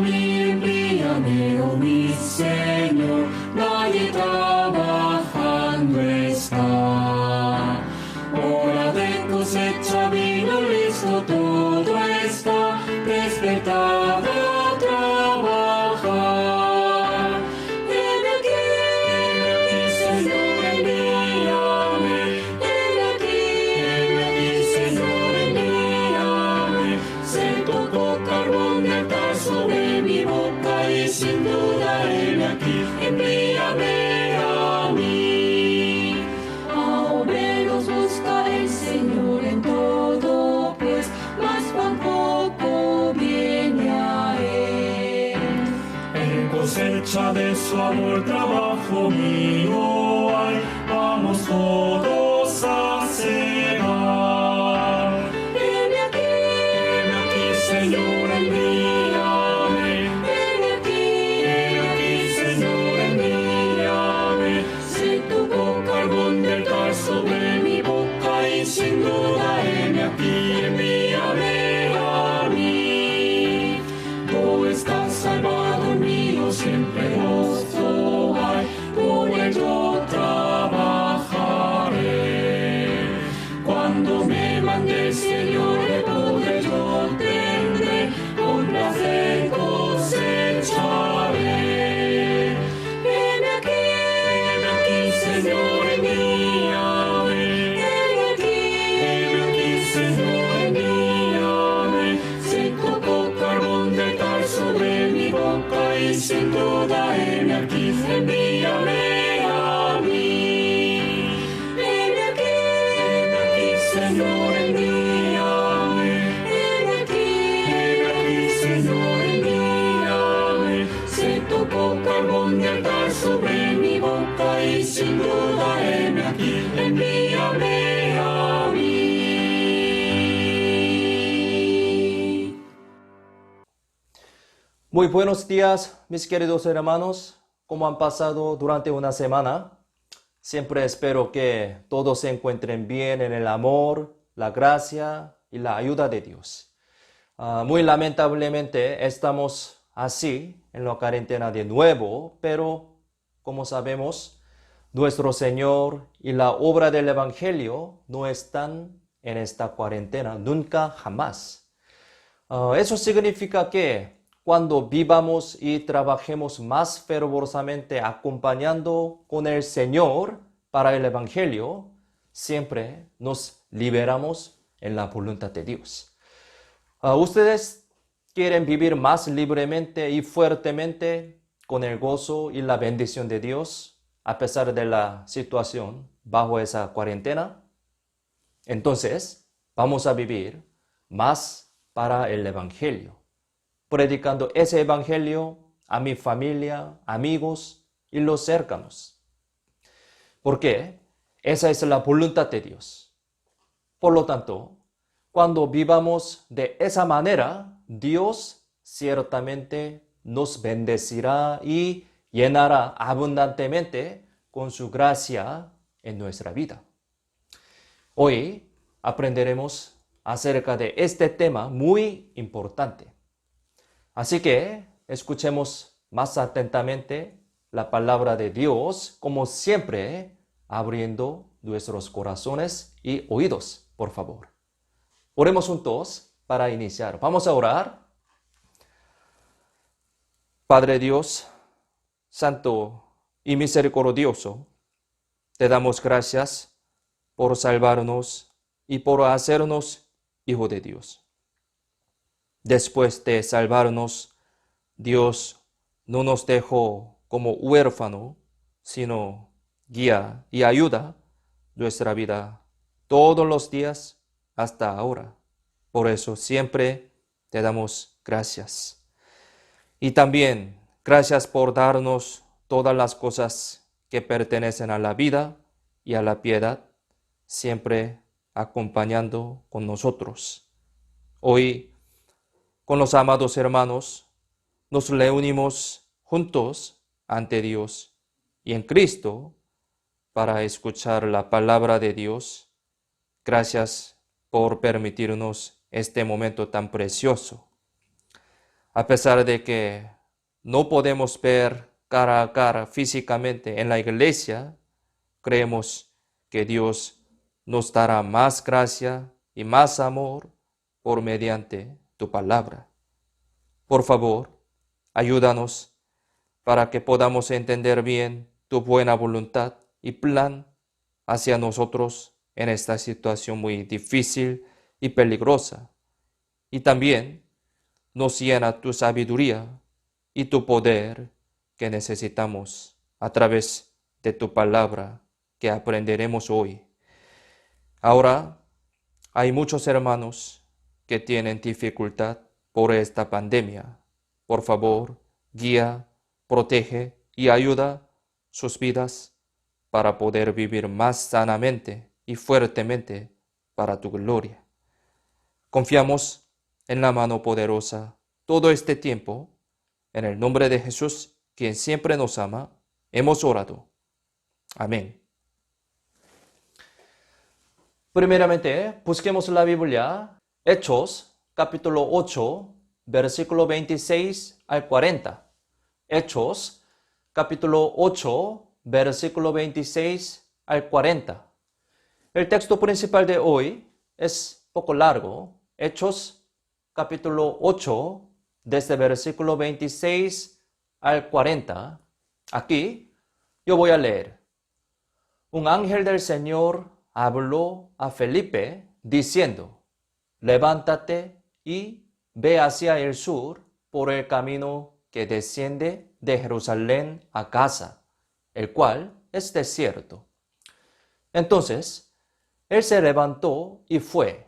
envíame, oh mi Señor, nadie trabajando está. Hora de cosecha vino listo, todo está despertado a trabajar. Heme aquí, Señor, envíame. Heme aquí, Señor, envíame. Se tocó carbón de altar sobre mi boca y sin duda heme aquí, envíame a mí. A obreros busca el Señor en todo, pues más pan poco viene a él. En cosecha de su amor trabajo mío hay, vamos todos a cenar. Heme aquí, Señor, envíame. Heme aquí, Señor, envíame. Se tocó carbón del altar sobre mi boca y sin duda heme aquí, envíame a mí. Tú estás salvado mío, siempre gozo hay, por ello trabajaré. Cuando me mande el Señor de poder yo tendré, con placer cosecharé. Heme aquí, Señor, envíame. Heme aquí, Señor, envíame. Se tocó carbón de altar sobre mi boca y sin duda heme aquí, envíame a mí. Heme aquí, Señor, envíame. Heme aquí, Señor, envíame. Se tocó carbón de altar sobre mi boca y sin duda heme aquí, envíame a mí. Muy buenos días, mis queridos hermanos. ¿Cómo han pasado durante una semana? Siempre espero que todos se encuentren bien en el amor, la gracia y la ayuda de Dios. Muy lamentablemente estamos así en la cuarentena de nuevo, pero como sabemos, nuestro Señor y la obra del Evangelio no están en esta cuarentena, nunca, jamás. Eso significa que cuando vivamos y trabajemos más fervorosamente acompañando con el Señor para el Evangelio, siempre nos liberamos en la voluntad de Dios. ¿Ustedes quieren vivir más libremente y fuertemente con el gozo y la bendición de Dios a pesar de la situación bajo esa cuarentena? Entonces, vamos a vivir más para el Evangelio, predicando ese Evangelio a mi familia, amigos y los cercanos. Porque esa es la voluntad de Dios. Por lo tanto, cuando vivamos de esa manera, Dios ciertamente nos bendecirá y llenará abundantemente con su gracia en nuestra vida. Hoy aprenderemos acerca de este tema muy importante. Así que escuchemos más atentamente la palabra de Dios, como siempre, abriendo nuestros corazones y oídos, por favor. Oremos juntos para iniciar. Vamos a orar. Padre Dios, Santo y misericordioso, te damos gracias por salvarnos y por hacernos hijo de Dios. Después de salvarnos, Dios no nos dejó como huérfano, sino guía y ayuda nuestra vida todos los días hasta ahora. Por eso siempre te damos gracias. Y también gracias por darnos todas las cosas que pertenecen a la vida y a la piedad, siempre acompañando con nosotros. Hoy, con los amados hermanos, nos reunimos juntos ante Dios y en Cristo para escuchar la palabra de Dios. Gracias por permitirnos este momento tan precioso. A pesar de que no podemos ver cara a cara físicamente en la iglesia, creemos que Dios nos dará más gracia y más amor por mediante tu palabra. Por favor, ayúdanos para que podamos entender bien tu buena voluntad y plan hacia nosotros en esta situación muy difícil y peligrosa. Y también nos llena tu sabiduría y tu poder que necesitamos a través de tu palabra que aprenderemos hoy. Ahora hay muchos hermanos que tienen dificultad por esta pandemia. Por favor, guía, protege y ayuda sus vidas para poder vivir más sanamente y fuertemente para tu gloria. Confiamos en la mano poderosa todo este tiempo. En el nombre de Jesús, quien siempre nos ama, hemos orado. Amén. Primeramente, busquemos la Biblia, Hechos, capítulo 8, versículo 26 al 40. Hechos, capítulo 8, versículo 26 al 40. El texto principal de hoy es poco largo. Hechos, capítulo 8, desde versículo 26 al 40. Aquí yo voy a leer. Un ángel del Señor habló a Felipe diciendo, levántate y ve hacia el sur por el camino que desciende de Jerusalén a Gaza, el cual es desierto. Entonces, él se levantó y fue.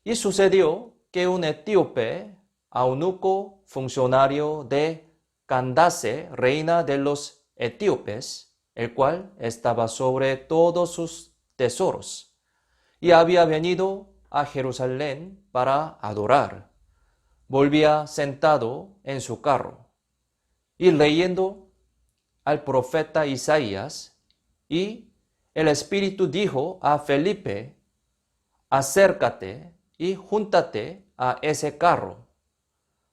Y sucedió que un etíope, eunuco funcionario de Candace, reina de los etíopes, el cual estaba sobre todos sus tesoros, y había venido a Jerusalén para adorar, volvía sentado en su carro, y leyendo al profeta Isaías, y el Espíritu dijo a Felipe, acércate y júntate a ese carro.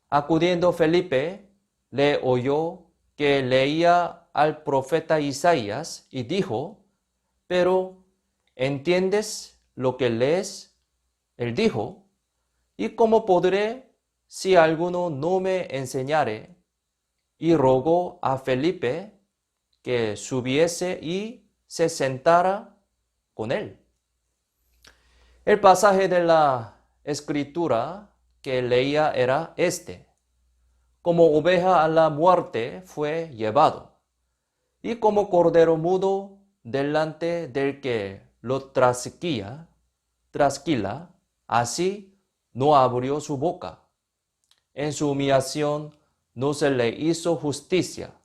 Acudiendo Felipe, le oyó que leía al profeta Isaías y dijo, pero ¿entiendes lo que lees? Él dijo, ¿y cómo podré si alguno no me enseñare? Y rogó a Felipe que subiese y se sentara con él. El pasaje de la escritura que leía era este. Como oveja a la muerte fue llevado, y como cordero mudo delante del que lo trasquila, así no abrió su boca. En su humillación no se le hizo justicia,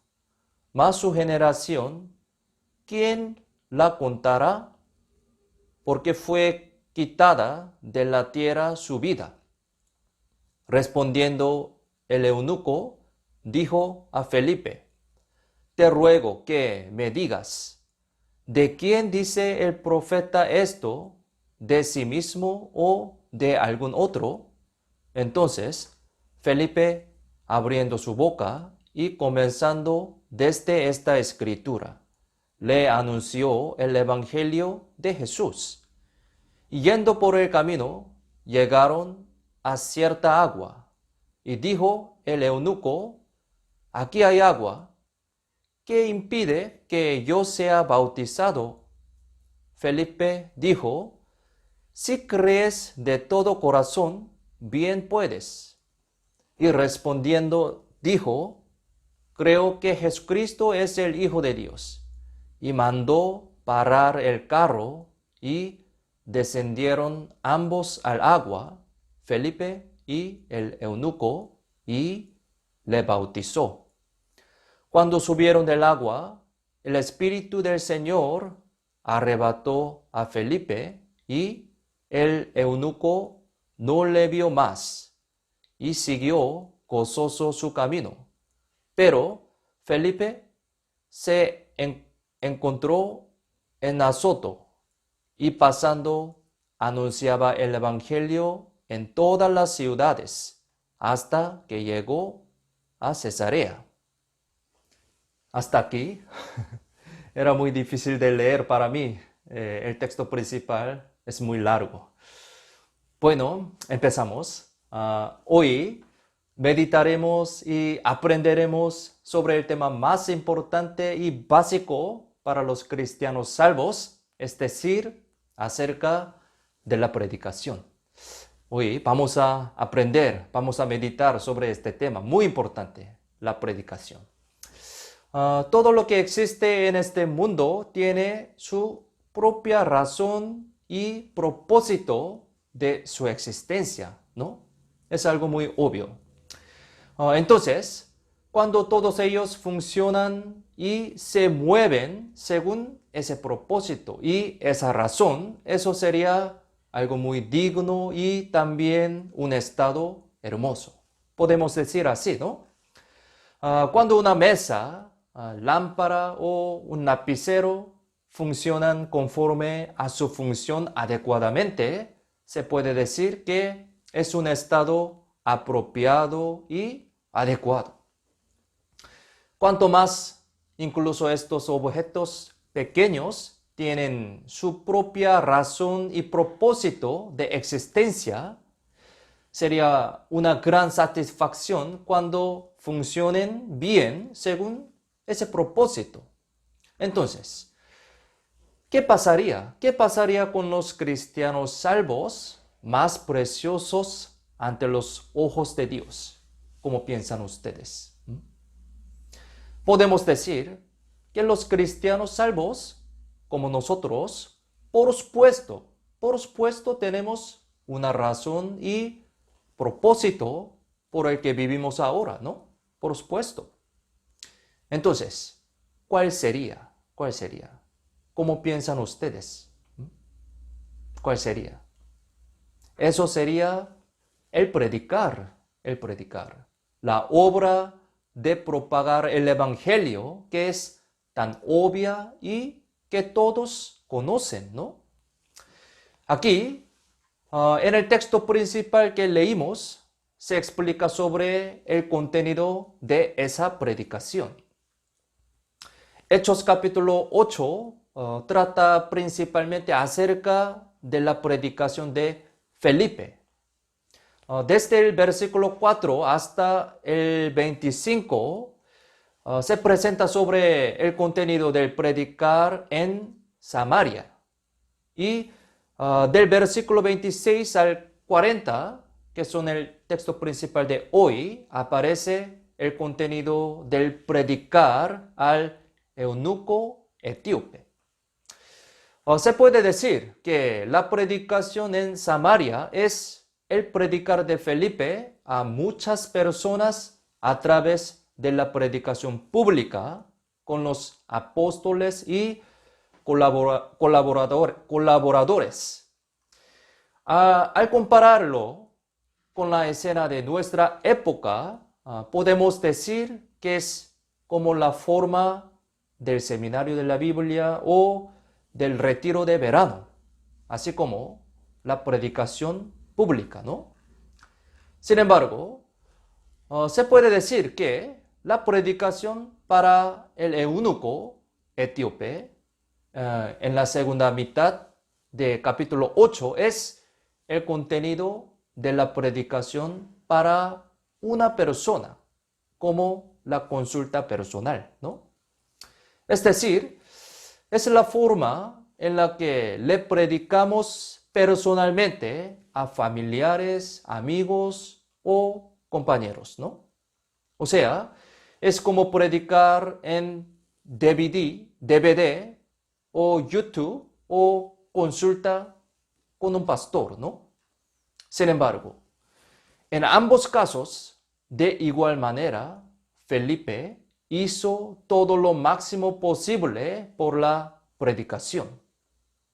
mas su generación, ¿quién la contará? Porque fue quitada de la tierra su vida. Respondiendo el eunuco, dijo a Felipe, te ruego que me digas, ¿de quién dice el profeta esto? ¿De sí mismo o de algún otro? Entonces, Felipe, abriendo su boca y comenzando desde esta escritura, le anunció el evangelio de Jesús. Y yendo por el camino, llegaron a cierta agua, y dijo el eunuco, aquí hay agua, ¿qué impide que yo sea bautizado? Felipe dijo, si crees de todo corazón, bien puedes. Y respondiendo dijo, creo que Jesucristo es el Hijo de Dios. Y mandó parar el carro y descendieron ambos al agua, Felipe y el eunuco, y le bautizó. Cuando subieron del agua, el Espíritu del Señor arrebató a Felipe y el eunuco no le vio más y siguió gozoso su camino. Pero Felipe se encontró en Azoto y pasando anunciaba el evangelio en todas las ciudades, hasta que llegó a Cesarea. Hasta aquí era muy difícil de leer para mí. El texto principal es muy largo. Bueno, empezamos. Hoy meditaremos y aprenderemos sobre el tema más importante y básico para los cristianos salvos, es decir, acerca de la predicación. Hoy vamos a aprender, vamos a meditar sobre este tema muy importante, la predicación. Todo lo que existe en este mundo tiene su propia razón y propósito de su existencia, ¿no? Es algo muy obvio. Entonces, cuando todos ellos funcionan y se mueven según ese propósito y esa razón, eso sería algo muy digno y también un estado hermoso. Podemos decir así, ¿no? Cuando una mesa, lámpara o un lapicero funcionan conforme a su función adecuadamente, se puede decir que es un estado apropiado y adecuado. Cuanto más incluso estos objetos pequeños tienen su propia razón y propósito de existencia, sería una gran satisfacción cuando funcionen bien según ese propósito. Entonces, ¿qué pasaría? ¿Qué pasaría con los cristianos salvos más preciosos ante los ojos de Dios? ¿Cómo piensan ustedes? Podemos decir que los cristianos salvos, como nosotros, por supuesto tenemos una razón y propósito por el que vivimos ahora, ¿no? Por supuesto. Entonces, ¿cuál sería? ¿Cuál sería? ¿Cómo piensan ustedes? ¿Cuál sería? Eso sería el predicar, la obra de propagar el evangelio que es tan obvia y que todos conocen, ¿no? Aquí, en el texto principal que leímos, se explica sobre el contenido de esa predicación. Hechos capítulo 8 trata principalmente acerca de la predicación de Felipe. Desde el versículo 4 hasta el 25 se presenta sobre el contenido del predicar en Samaria. Y del versículo 26 al 40, que son el texto principal de hoy, aparece el contenido del predicar al eunuco etíope. Se puede decir que la predicación en Samaria es el predicar de Felipe a muchas personas a través de la predicación pública con los apóstoles y colaboradores. Al compararlo con la escena de nuestra época, podemos decir que es como la forma del seminario de la Biblia o del retiro de verano, así como la predicación pública, ¿no? Sin embargo, se puede decir que la predicación para el eunuco etíope en la segunda mitad de capítulo 8 es el contenido de la predicación para una persona, como la consulta personal, ¿no? Es decir, es la forma en la que le predicamos personalmente a familiares, amigos o compañeros, ¿no? O sea, es como predicar en DVD o YouTube o consulta con un pastor, ¿no? Sin embargo, en ambos casos, de igual manera, Felipe hizo todo lo máximo posible por la predicación,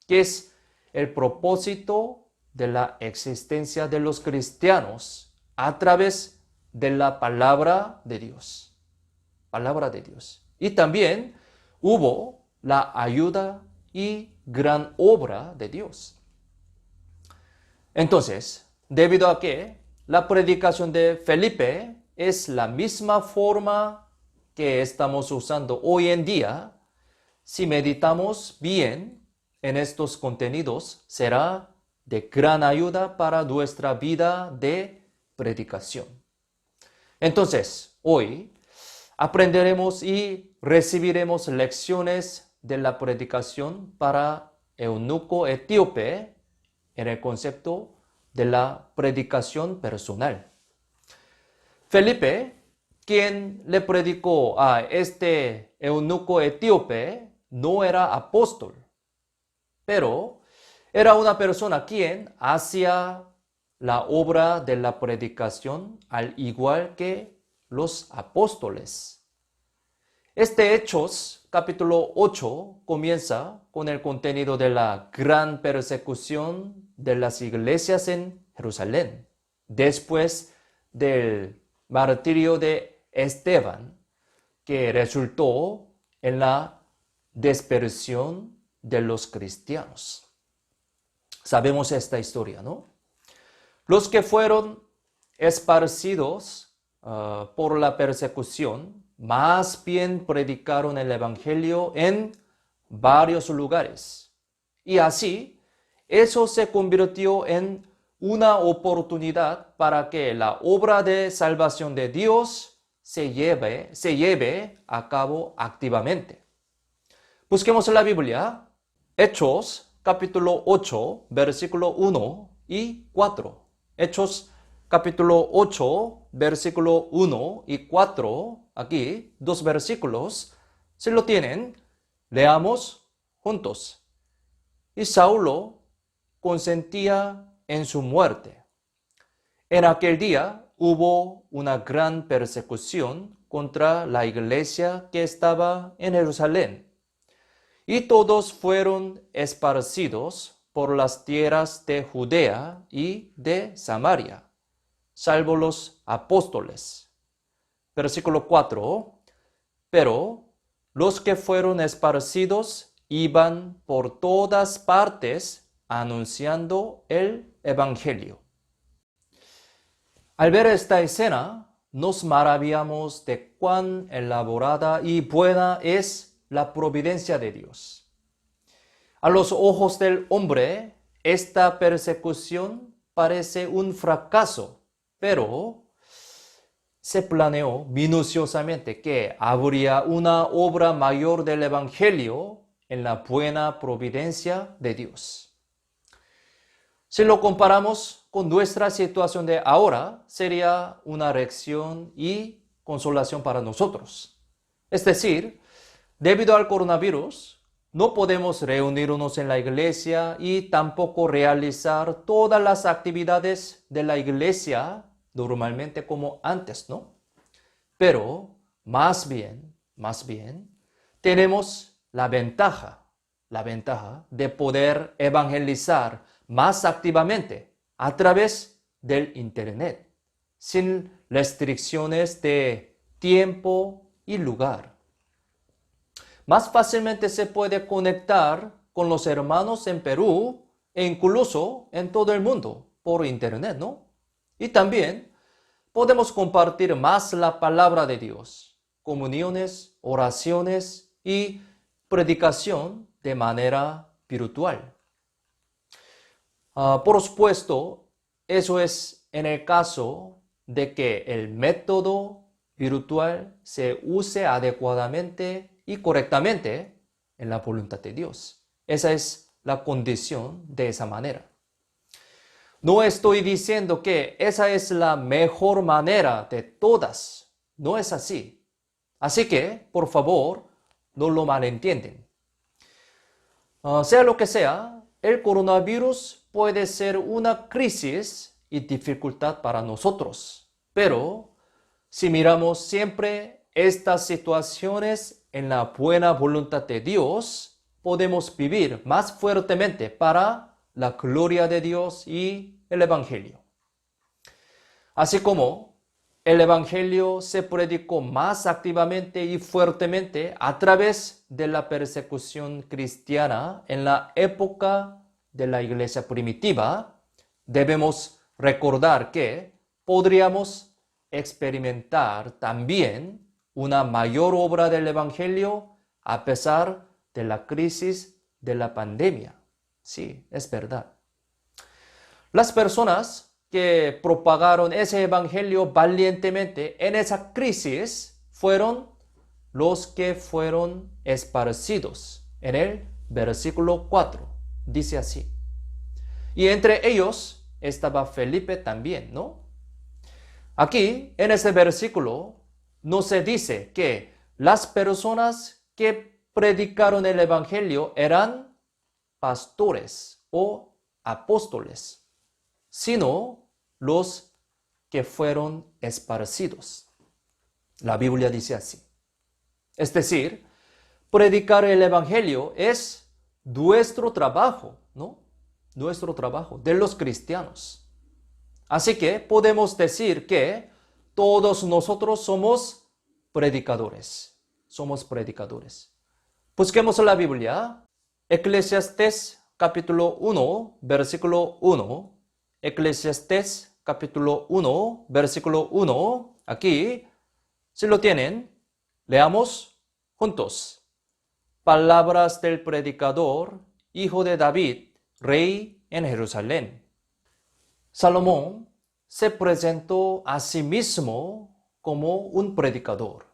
que es el propósito de la existencia de los cristianos a través de la palabra de Dios. Palabra de Dios. Y también hubo la ayuda y gran obra de Dios. Entonces, debido a que la predicación de Felipe es la misma forma que estamos usando hoy en día. Si meditamos bien en estos contenidos, será de gran ayuda para nuestra vida de predicación. Entonces, hoy aprenderemos y recibiremos lecciones de la predicación para eunuco etíope en el concepto de la predicación personal. Felipe, quien le predicó a este eunuco etíope, no era apóstol, pero era una persona quien hacía la obra de la predicación al igual que los apóstoles. Este Hechos, capítulo 8, comienza con el contenido de la gran persecución de las iglesias en Jerusalén, después del martirio de Esteban, que resultó en la dispersión de los cristianos. Sabemos esta historia, ¿no? Los que fueron esparcidos por la persecución, más bien predicaron el evangelio en varios lugares. Y así, eso se convirtió en una oportunidad para que la obra de salvación de Dios se lleve a cabo activamente. Busquemos en la Biblia, Hechos, capítulo 8, versículo 1 y 4. Hechos, capítulo 8, versículo 1 y 4. Aquí, dos versículos. Si lo tienen, leamos juntos. Y Saulo consentía en su muerte. En aquel día hubo una gran persecución contra la iglesia que estaba en Jerusalén. Y todos fueron esparcidos por las tierras de Judea y de Samaria, salvo los apóstoles. Versículo 4. Pero los que fueron esparcidos iban por todas partes anunciando el evangelio. Al ver esta escena, nos maravillamos de cuán elaborada y buena es la providencia de Dios. A los ojos del hombre, esta persecución parece un fracaso, pero se planeó minuciosamente que habría una obra mayor del evangelio en la buena providencia de Dios. Si lo comparamos con nuestra situación de ahora, sería una lección y consolación para nosotros. Es decir, debido al coronavirus, no podemos reunirnos en la iglesia y tampoco realizar todas las actividades de la iglesia normalmente como antes, ¿no? Pero más bien, tenemos la ventaja de poder evangelizar más activamente a través del Internet, sin restricciones de tiempo y lugar. Más fácilmente se puede conectar con los hermanos en Perú e incluso en todo el mundo por Internet, ¿no? Y también podemos compartir más la palabra de Dios, comuniones, oraciones y predicación de manera virtual. Por supuesto, eso es en el caso de que el método virtual se use adecuadamente y correctamente en la voluntad de Dios. Esa es la condición de esa manera. No estoy diciendo que esa es la mejor manera de todas. No es así. Así que, por favor, no lo malentienden. Sea lo que sea, el coronavirus puede ser una crisis y dificultad para nosotros. Pero, si miramos siempre estas situaciones en la buena voluntad de Dios, podemos vivir más fuertemente para la gloria de Dios y el Evangelio. Así como el Evangelio se predicó más activamente y fuertemente a través de la persecución cristiana en la época de la iglesia primitiva, debemos recordar que podríamos experimentar también una mayor obra del Evangelio a pesar de la crisis de la pandemia. Sí, es verdad. Las personas que propagaron ese Evangelio valientemente en esa crisis fueron los que fueron esparcidos. En el versículo 4 dice así. Y entre ellos estaba Felipe también, ¿no? Aquí, en este versículo, no se dice que las personas que predicaron el Evangelio eran pastores o apóstoles, sino los que fueron esparcidos. La Biblia dice así. Es decir, predicar el Evangelio es nuestro trabajo, ¿no? Nuestro trabajo de los cristianos. Así que podemos decir que todos nosotros somos predicadores. Somos predicadores. Busquemos la Biblia. Eclesiastés capítulo 1, versículo 1. Eclesiastés capítulo 1, versículo 1. Aquí, si lo tienen, leamos juntos. Palabras del predicador, hijo de David, rey en Jerusalén. Salomón se presentó a sí mismo como un predicador.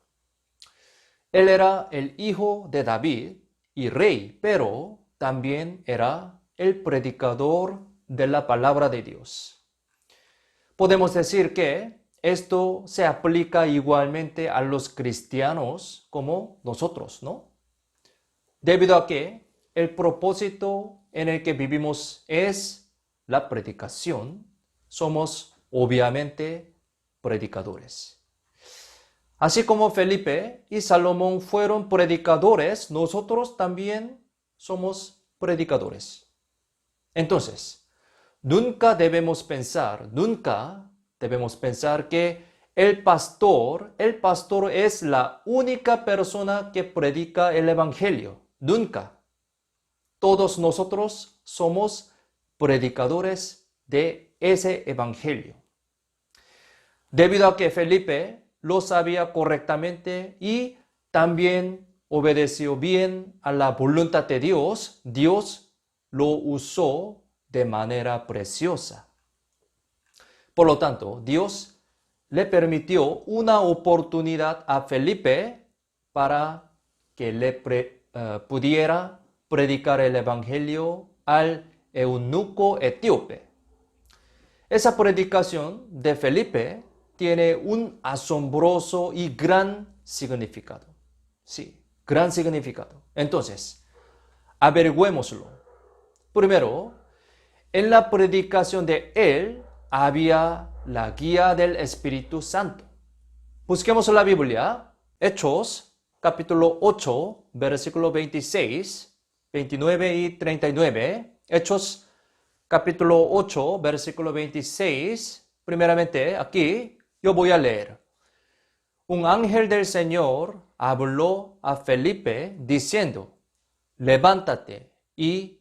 Él era el hijo de David y rey, pero también era el predicador de la palabra de Dios. Podemos decir que esto se aplica igualmente a los cristianos como nosotros, ¿no? Debido a que el propósito en el que vivimos es la predicación, somos obviamente predicadores. Así como Felipe y Salomón fueron predicadores, nosotros también somos predicadores. Entonces, nunca debemos pensar que el pastor es la única persona que predica el Evangelio. Nunca. Todos nosotros somos predicadores de ese Evangelio. Debido a que Felipe lo sabía correctamente y también obedeció bien a la voluntad de Dios, Dios lo usó de manera preciosa. Por lo tanto, Dios le permitió una oportunidad a Felipe para que le pudiera predicar el Evangelio al eunuco etíope. Esa predicación de Felipe tiene un asombroso y gran significado. Sí, gran significado. Entonces, averigüémoslo. Primero, en la predicación de él había la guía del Espíritu Santo. Busquemos la Biblia, Hechos, capítulo 8, versículo 26, 29 y 39. Hechos, capítulo 8, versículo 26. Primeramente, aquí yo voy a leer. Un ángel del Señor habló a Felipe diciendo, levántate y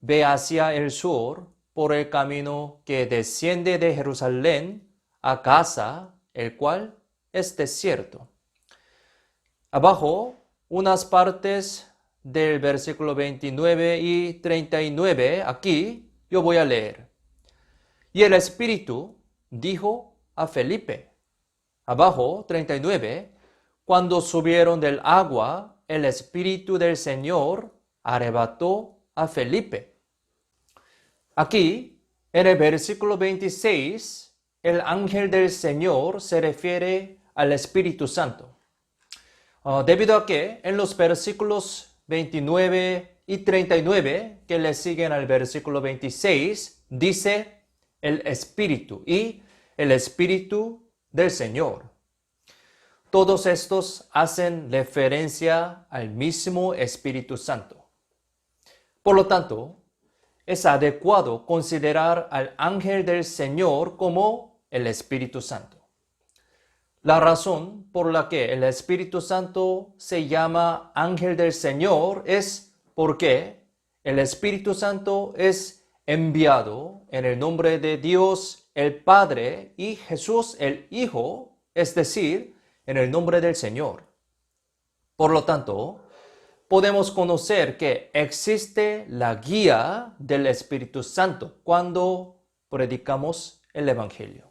ve hacia el sur por el camino que desciende de Jerusalén a Gaza, el cual es desierto. Abajo, unas partes del versículo 29 y 39, aquí yo voy a leer. Y el Espíritu dijo a Felipe, abajo, 39, cuando subieron del agua, el Espíritu del Señor arrebató a Felipe. Aquí, en el versículo 26, el ángel del Señor se refiere al Espíritu Santo. Debido a que en los versículos 29 y 39, que le siguen al versículo 26, dice el Espíritu y el Espíritu del Señor. Todos estos hacen referencia al mismo Espíritu Santo. Por lo tanto, es adecuado considerar al ángel del Señor como el Espíritu Santo. La razón por la que el Espíritu Santo se llama ángel del Señor es porque el Espíritu Santo es enviado en el nombre de Dios el Padre y Jesús el Hijo, es decir, en el nombre del Señor. Por lo tanto, podemos conocer que existe la guía del Espíritu Santo cuando predicamos el Evangelio.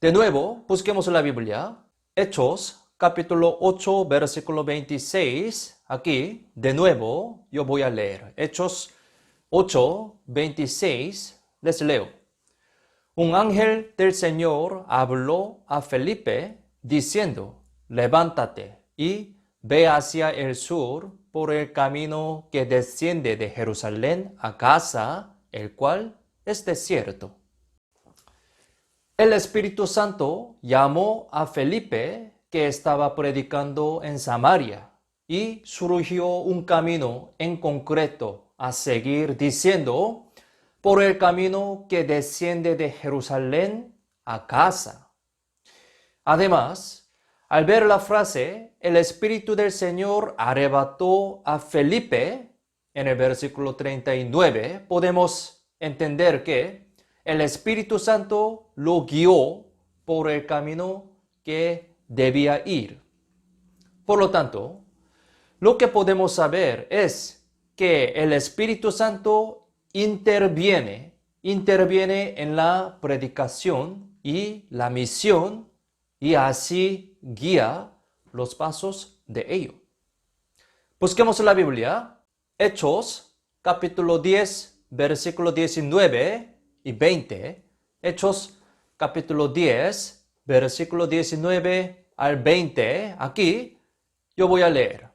De nuevo, busquemos la Biblia. Hechos, capítulo 8, versículo 26. Aquí, de nuevo, yo voy a leer. Hechos 8, 26. Les leo. Un ángel del Señor habló a Felipe diciendo, levántate y ve hacia el sur por el camino que desciende de Jerusalén a Gaza, el cual es desierto. El Espíritu Santo llamó a Felipe, que estaba predicando en Samaria, y surgió un camino en concreto a seguir diciendo, por el camino que desciende de Jerusalén a Gaza. Además, al ver la frase, el Espíritu del Señor arrebató a Felipe, en el versículo 39, podemos entender que el Espíritu Santo lo guió por el camino que debía ir. Por lo tanto, lo que podemos saber es que el Espíritu Santo interviene en la predicación y la misión y así guía los pasos de ello. Busquemos la Biblia, Hechos, capítulo 10, versículo 19 y 20. Hechos, capítulo 10, versículo 19 al 20. Aquí yo voy a leer.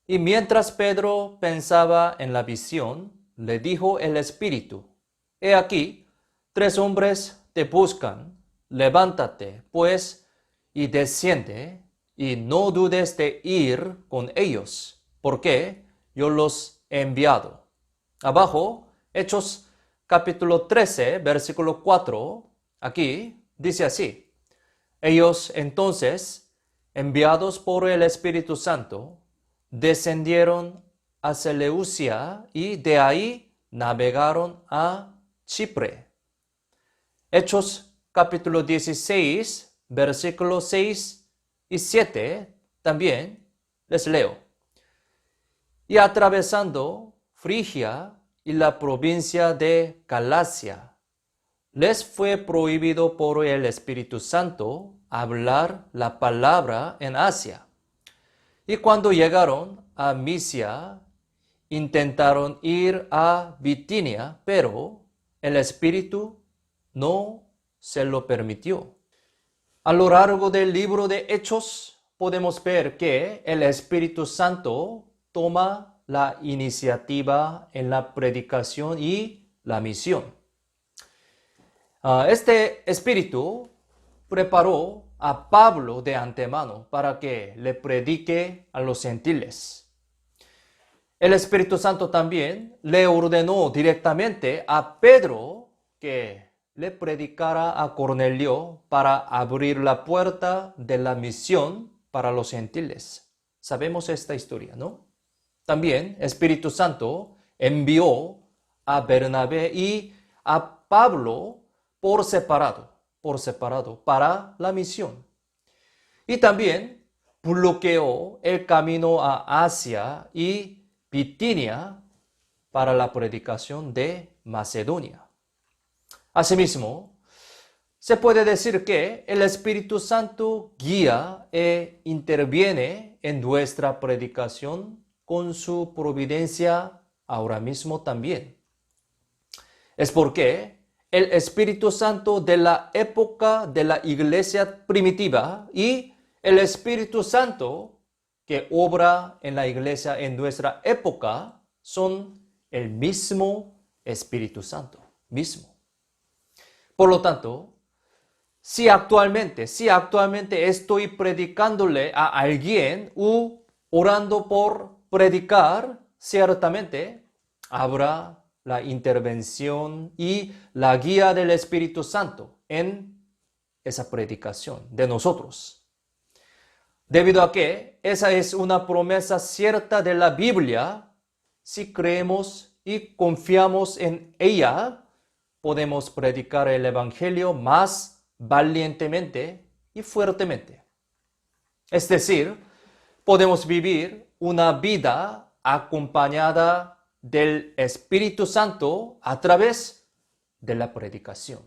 Y mientras Pedro pensaba en la visión, le dijo el Espíritu, he aquí, 3 hombres te buscan, levántate, pues, y desciende, y no dudes de ir con ellos, porque yo los he enviado. Abajo, Hechos capítulo 13, versículo 4, aquí dice así, ellos entonces, enviados por el Espíritu Santo, descendieron a Seleucia y de ahí navegaron a Chipre. Hechos capítulo 16, versículos 6 y 7, también les leo. Y atravesando Frigia y la provincia de Galacia, les fue prohibido por el Espíritu Santo hablar la palabra en Asia. Y cuando llegaron a Misia, intentaron ir a Bitinia, pero el Espíritu no se lo permitió. A lo largo del libro de Hechos, podemos ver que el Espíritu Santo toma la iniciativa en la predicación y la misión. Este Espíritu preparó a Pablo de antemano para que le predique a los gentiles. El Espíritu Santo también le ordenó directamente a Pedro que le predicara a Cornelio para abrir la puerta de la misión para los gentiles. Sabemos esta historia, ¿no? También el Espíritu Santo envió a Bernabé y a Pablo por separado para la misión. Y también bloqueó el camino a Asia y Bitinia para la predicación de Macedonia. Asimismo, se puede decir que el Espíritu Santo guía e interviene en nuestra predicación con su providencia ahora mismo también. Es porque el Espíritu Santo de la época de la iglesia primitiva y el Espíritu Santo que obra en la iglesia en nuestra época son el mismo Espíritu Santo, mismo. Por lo tanto, si actualmente estoy predicándole a alguien u orando por predicar, ciertamente habrá la intervención y la guía del Espíritu Santo en esa predicación de nosotros. Debido a que esa es una promesa cierta de la Biblia, si creemos y confiamos en ella, podemos predicar el Evangelio más valientemente y fuertemente. Es decir, podemos vivir una vida acompañada del Espíritu Santo a través de la predicación.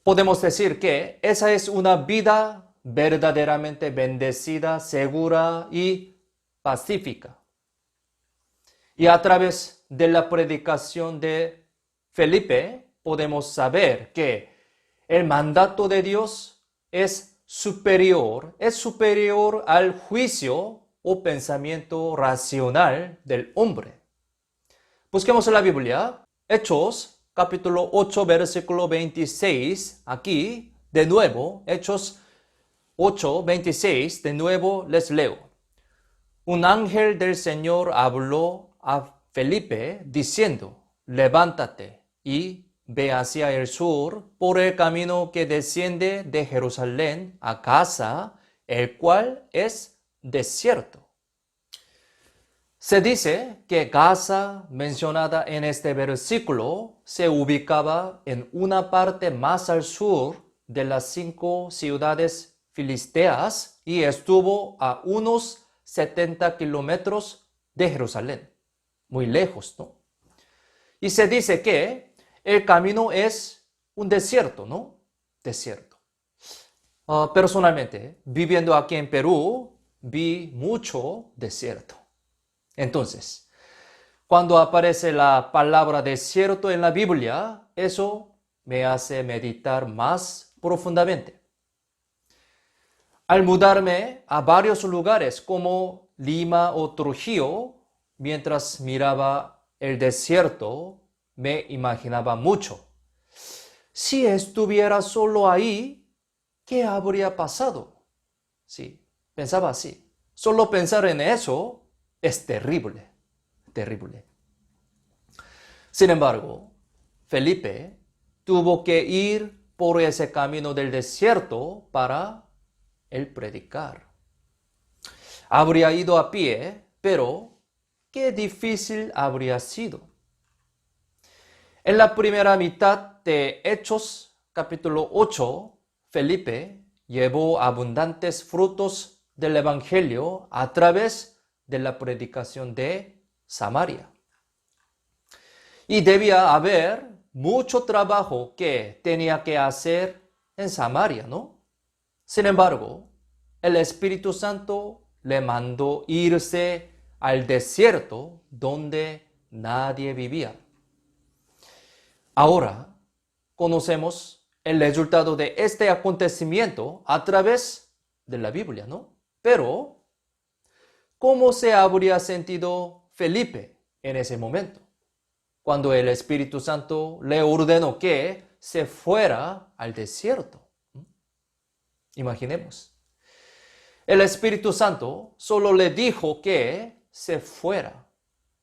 Podemos decir que esa es una vida verdaderamente bendecida, segura y pacífica. Y a través de la predicación de Felipe podemos saber que el mandato de Dios es superior al juicio o pensamiento racional del hombre. Busquemos en la Biblia, Hechos, capítulo 8, versículo 26. Aquí, de nuevo, Hechos 8, 26, de nuevo les leo. Un ángel del Señor habló a Felipe diciendo, levántate y ve hacia el sur por el camino que desciende de Jerusalén a Gaza, el cual es desierto. Se dice que Gaza, mencionada en este versículo, se ubicaba en una parte más al sur de las 5 ciudades filisteas y estuvo a unos 70 kilómetros de Jerusalén. Muy lejos, ¿no? Y se dice que el camino es un desierto, ¿no? Desierto. Personalmente, viviendo aquí en Perú, vi mucho desierto. Entonces, cuando aparece la palabra desierto en la Biblia, eso me hace meditar más profundamente. Al mudarme a varios lugares como Lima o Trujillo, mientras miraba el desierto, me imaginaba mucho. Si estuviera solo ahí, ¿qué habría pasado? Sí, pensaba así. Solo pensar en eso es terrible, terrible. Sin embargo, Felipe tuvo que ir por ese camino del desierto para el predicar. Habría ido a pie, pero qué difícil habría sido. En la primera mitad de Hechos, capítulo 8, Felipe llevó abundantes frutos del Evangelio a través de la predicación de Samaria. Y debía haber mucho trabajo que tenía que hacer en Samaria, ¿no? Sin embargo, el Espíritu Santo le mandó irse al desierto donde nadie vivía. Ahora conocemos el resultado de este acontecimiento a través de la Biblia, ¿no? Pero, ¿cómo se habría sentido Felipe en ese momento? Cuando el Espíritu Santo le ordenó que se fuera al desierto. Imaginemos. El Espíritu Santo solo le dijo que se fuera,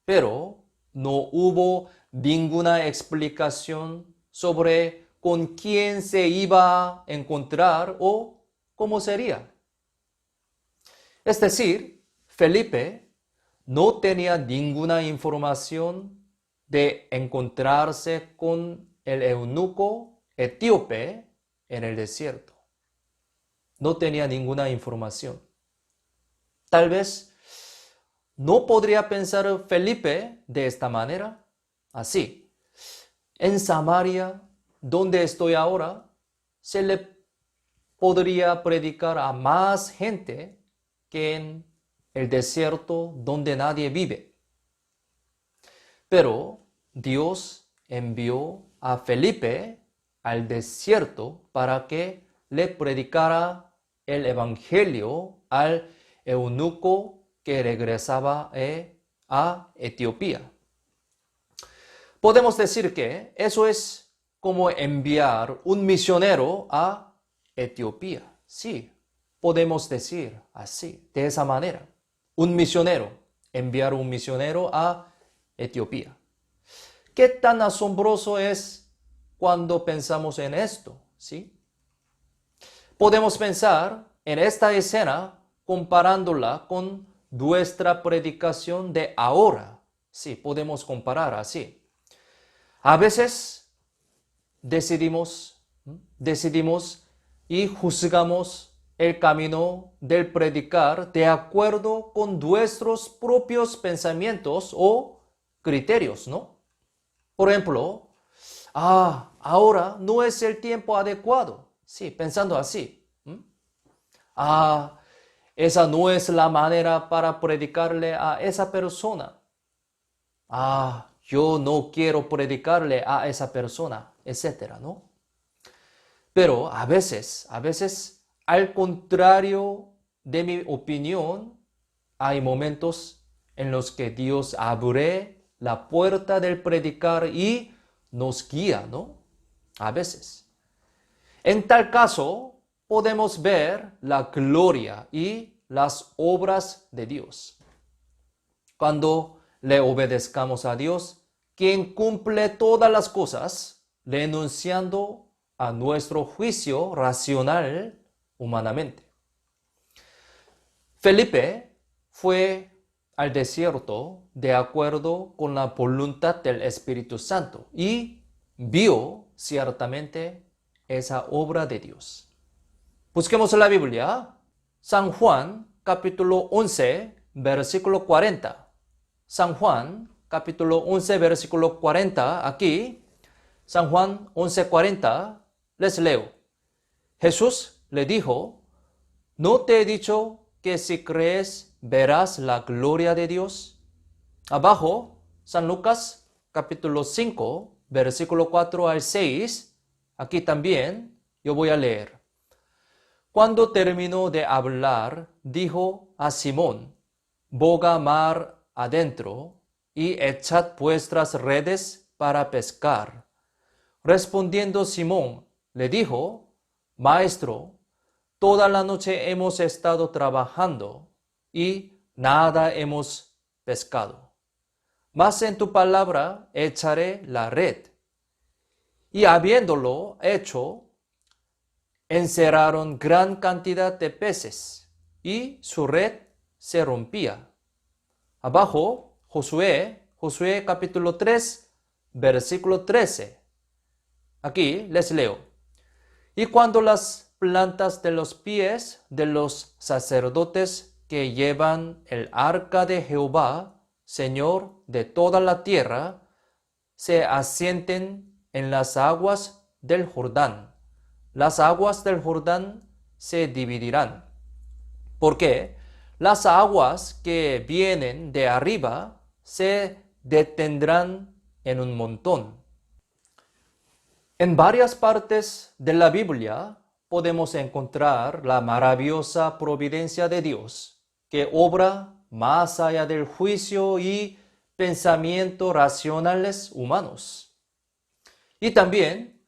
pero no hubo ninguna explicación sobre con quién se iba a encontrar o cómo sería. Es decir, Felipe no tenía ninguna información de encontrarse con el eunuco etíope en el desierto. No tenía ninguna información. Tal vez no podría pensar Felipe de esta manera. Así, en Samaria, donde estoy ahora, se le podría predicar a más gente que en el desierto donde nadie vive. Pero Dios envió a Felipe al desierto para que le predicara el Evangelio al eunuco que regresaba a Etiopía. Podemos decir que eso es como enviar un misionero a Etiopía. Sí, podemos decir así, de esa manera. Enviar un misionero a Etiopía. ¿Qué tan asombroso es cuando pensamos en esto? ¿Sí? Podemos pensar en esta escena comparándola con nuestra predicación de ahora. Sí, podemos comparar así. A veces decidimos y juzgamos el camino del predicar de acuerdo con nuestros propios pensamientos o criterios, ¿no? Por ejemplo, ahora no es el tiempo adecuado. Sí, pensando así. Esa no es la manera para predicarle a esa persona. Yo no quiero predicarle a esa persona, etcétera, ¿no? Pero a veces, al contrario de mi opinión, hay momentos en los que Dios abre la puerta del predicar y nos guía, ¿no? A veces. En tal caso, podemos ver la gloria y las obras de Dios. Cuando le obedezcamos a Dios, quien cumple todas las cosas, renunciando a nuestro juicio racional humanamente. Felipe fue al desierto de acuerdo con la voluntad del Espíritu Santo y vio ciertamente esa obra de Dios. Busquemos la Biblia, San Juan capítulo 11, versículo 40. San Juan, capítulo 11, versículo 40, aquí, San Juan 11, 40, les leo. Jesús le dijo, ¿no te he dicho que si crees verás la gloria de Dios? Abajo, San Lucas, capítulo 5, versículo 4 al 6, aquí también yo voy a leer. Cuando terminó de hablar, dijo a Simón, boga mar adentro y echad vuestras redes para pescar. Respondiendo Simón, le dijo, Maestro, toda la noche hemos estado trabajando y nada hemos pescado. Mas en tu palabra echaré la red. Y habiéndolo hecho, encerraron gran cantidad de peces y su red se rompía. Abajo, Josué capítulo 3, versículo 13. Aquí les leo. Y cuando las plantas de los pies de los sacerdotes que llevan el arca de Jehová, Señor de toda la tierra, se asienten en las aguas del Jordán, las aguas del Jordán se dividirán, porque las aguas que vienen de arriba se detendrán en un montón. En varias partes de la Biblia podemos encontrar la maravillosa providencia de Dios, que obra más allá del juicio y pensamiento racionales humanos. Y también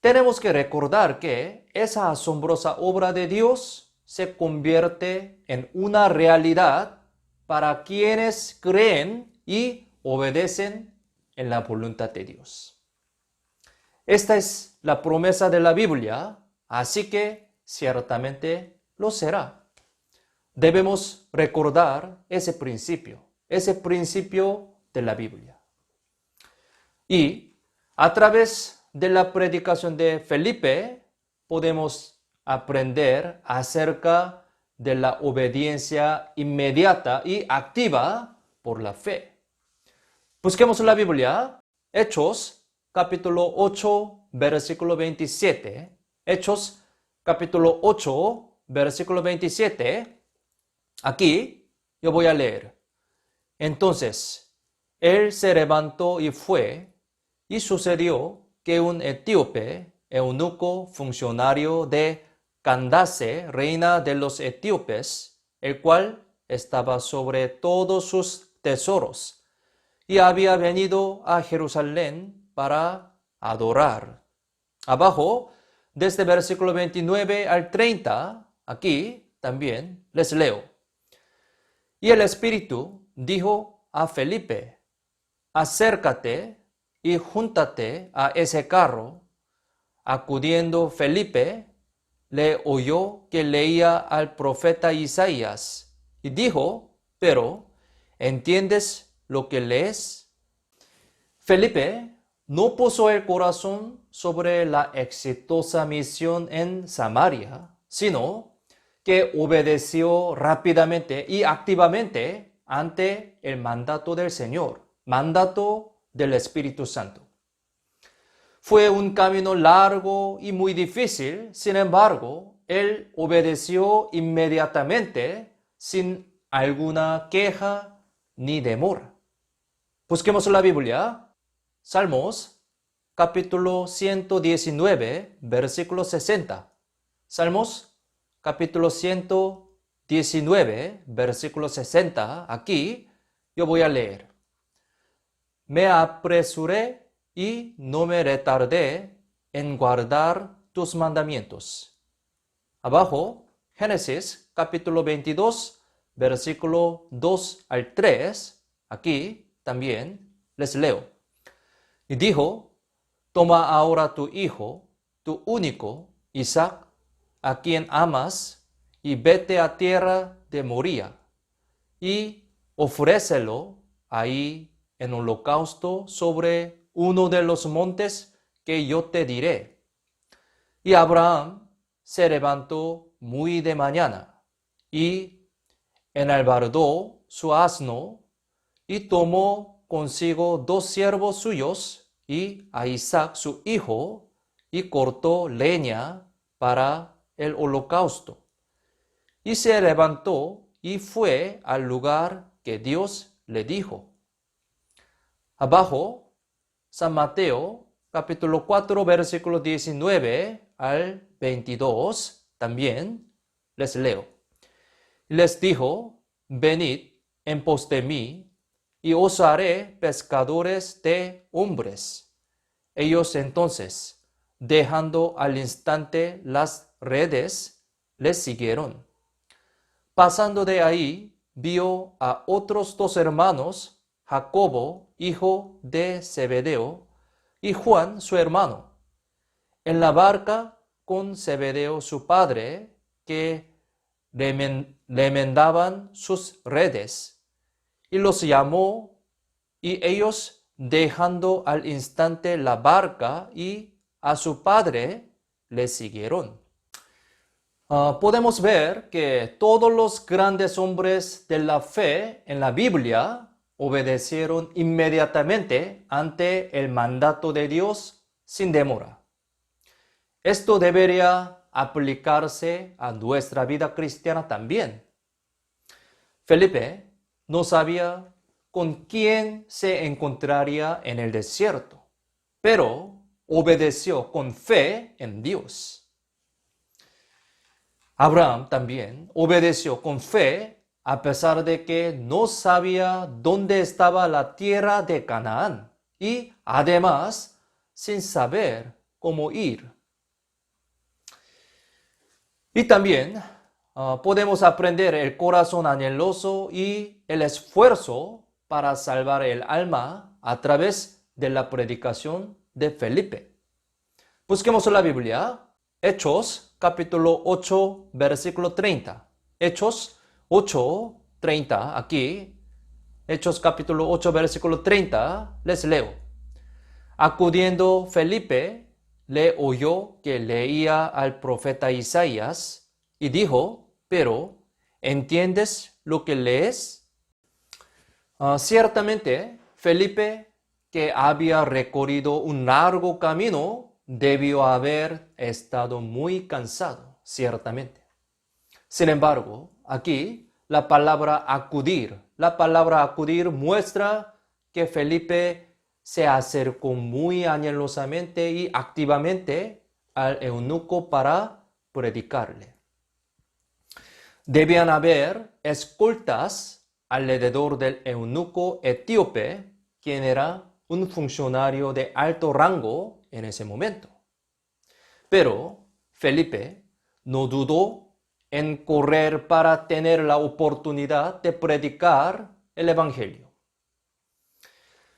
tenemos que recordar que esa asombrosa obra de Dios se convierte en una realidad para quienes creen y obedecen en la voluntad de Dios. Esta es la promesa de la Biblia, así que ciertamente lo será. Debemos recordar ese principio de la Biblia. Y a través de la predicación de Felipe podemos aprender acerca de la obediencia inmediata y activa por la fe. Busquemos la Biblia, Hechos, capítulo 8, versículo 27. Hechos, capítulo 8, versículo 27. Aquí yo voy a leer. Entonces, él se levantó y fue, y sucedió que un etíope, eunuco funcionario de Candace, reina de los etíopes, el cual estaba sobre todos sus tesoros, y había venido a Jerusalén para adorar. Abajo, desde versículo 29 al 30, aquí también les leo. Y el Espíritu dijo a Felipe, acércate y júntate a ese carro. Acudiendo Felipe, le oyó que leía al profeta Isaías y dijo, pero, ¿entiendes lo que lees? Felipe no puso el corazón sobre la exitosa misión en Samaria, sino que obedeció rápidamente y activamente ante el mandato del Señor, mandato del Espíritu Santo. Fue un camino largo y muy difícil, sin embargo, él obedeció inmediatamente sin alguna queja ni demora. Busquemos la Biblia. Salmos, capítulo 119, versículo 60. Salmos, capítulo 119, versículo 60. Aquí yo voy a leer. Me apresuré y no me retardé en guardar tus mandamientos. Abajo, Génesis, capítulo 22, versículo 2 al 3. Aquí también les leo. Y dijo, toma ahora tu hijo, tu único, Isaac, a quien amas, y vete a tierra de Moría, y ofrécelo ahí en holocausto sobre uno de los montes que yo te diré. Y Abraham se levantó muy de mañana, y enalbardó su asno, y tomó consigo 2 siervos suyos y a Isaac su hijo, y cortó leña para el holocausto. Y se levantó y fue al lugar que Dios le dijo. Abajo, San Mateo, capítulo 4, versículo 19 al 22, también les leo. Les dijo, venid en pos de mí, y os haré pescadores de hombres. Ellos entonces, dejando al instante las redes, les siguieron. Pasando de ahí, vio a otros 2 hermanos, Jacobo, hijo de Zebedeo, y Juan, su hermano, en la barca con Zebedeo su padre, que remendaban sus redes. Y los llamó, y ellos, dejando al instante la barca y a su padre, le siguieron. Podemos ver que todos los grandes hombres de la fe en la Biblia obedecieron inmediatamente ante el mandato de Dios sin demora. Esto debería aplicarse a nuestra vida cristiana también. Felipe no sabía con quién se encontraría en el desierto, pero obedeció con fe en Dios. Abraham también obedeció con fe a pesar de que no sabía dónde estaba la tierra de Canaán y además sin saber cómo ir. Y también podemos aprender el corazón anheloso y el esfuerzo para salvar el alma a través de la predicación de Felipe. Busquemos la Biblia, Hechos capítulo 8, versículo 30. Hechos 8, 30, aquí. Hechos capítulo 8, versículo 30, les leo. Acudiendo Felipe, le oyó que leía al profeta Isaías y dijo, pero, ¿entiendes lo que lees? Ciertamente, Felipe, que había recorrido un largo camino, debió haber estado muy cansado, ciertamente. Sin embargo, aquí la palabra acudir muestra que Felipe se acercó muy anhelosamente y activamente al eunuco para predicarle. Debían haber escoltas alrededor del eunuco etíope, quien era un funcionario de alto rango en ese momento. Pero Felipe no dudó en correr para tener la oportunidad de predicar el Evangelio.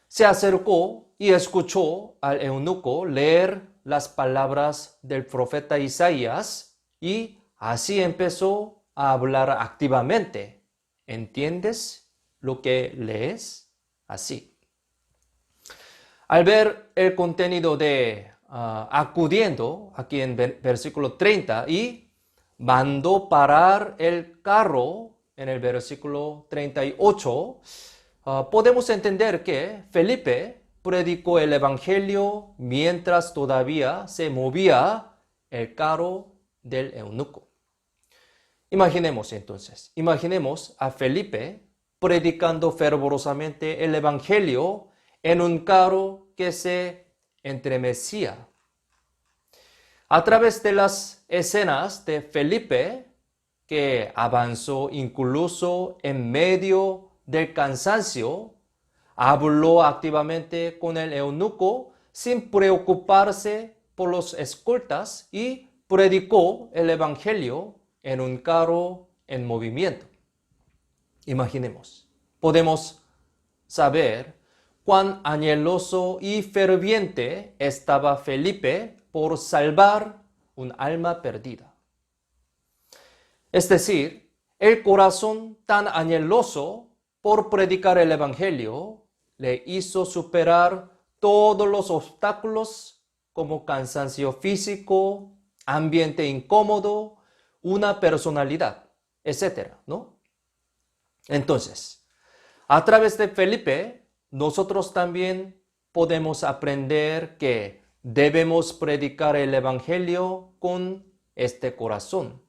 Se acercó y escuchó al eunuco leer las palabras del profeta Isaías y así empezó a hablar activamente. ¿Entiendes lo que lees? así. Al ver el contenido de acudiendo, aquí en versículo 30, y mandó parar el carro en el versículo 38, podemos entender que Felipe predicó el evangelio mientras todavía se movía el carro del eunuco. Imaginemos entonces, imaginemos a Felipe predicando fervorosamente el evangelio en un carro que se entremecía. A través de las escenas de Felipe, que avanzó incluso en medio del cansancio, habló activamente con el eunuco sin preocuparse por los escoltas y predicó el evangelio en un carro en movimiento. Imaginemos, podemos saber cuán anheloso y ferviente estaba Felipe por salvar un alma perdida. Es decir, el corazón tan anheloso por predicar el evangelio le hizo superar todos los obstáculos como cansancio físico, ambiente incómodo, una personalidad, etc., ¿no? Entonces, a través de Felipe, nosotros también podemos aprender que debemos predicar el evangelio con este corazón.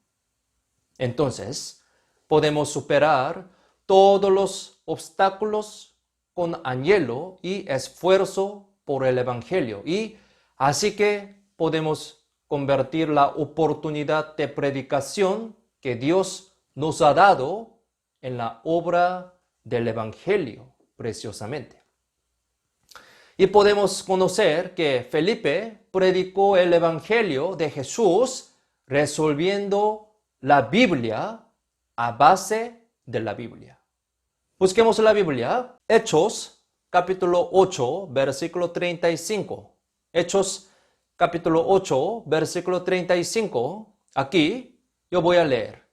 Entonces, podemos superar todos los obstáculos con anhelo y esfuerzo por el evangelio. Y así que podemos convertir la oportunidad de predicación que Dios nos ha dado en la obra del evangelio preciosamente. Y podemos conocer que Felipe predicó el evangelio de Jesús resolviendo la Biblia a base de la Biblia. Busquemos la Biblia. Hechos, capítulo 8, versículo 35. Hechos, capítulo 8, versículo 35. Aquí yo voy a leer.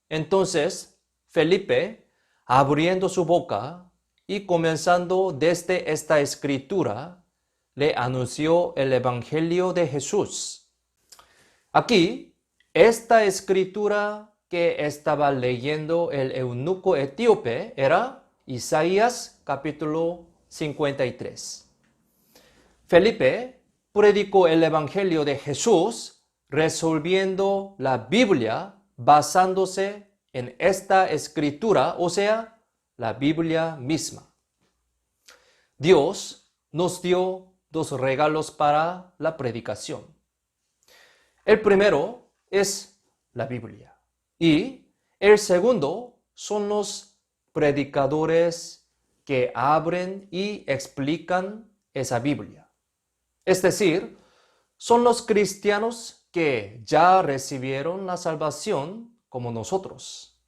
Entonces, Felipe, abriendo su boca y comenzando desde esta escritura, le anunció el evangelio de Jesús. Aquí, esta escritura que estaba leyendo el eunuco etíope era Isaías capítulo 53. Felipe predicó el evangelio de Jesús resolviendo la Biblia basándose en esta escritura, o sea, la Biblia misma. Dios nos dio dos regalos para la predicación. El primero es la Biblia y el segundo son los predicadores que abren y explican esa Biblia. Es decir, son los cristianos que ya recibieron la salvación como nosotros.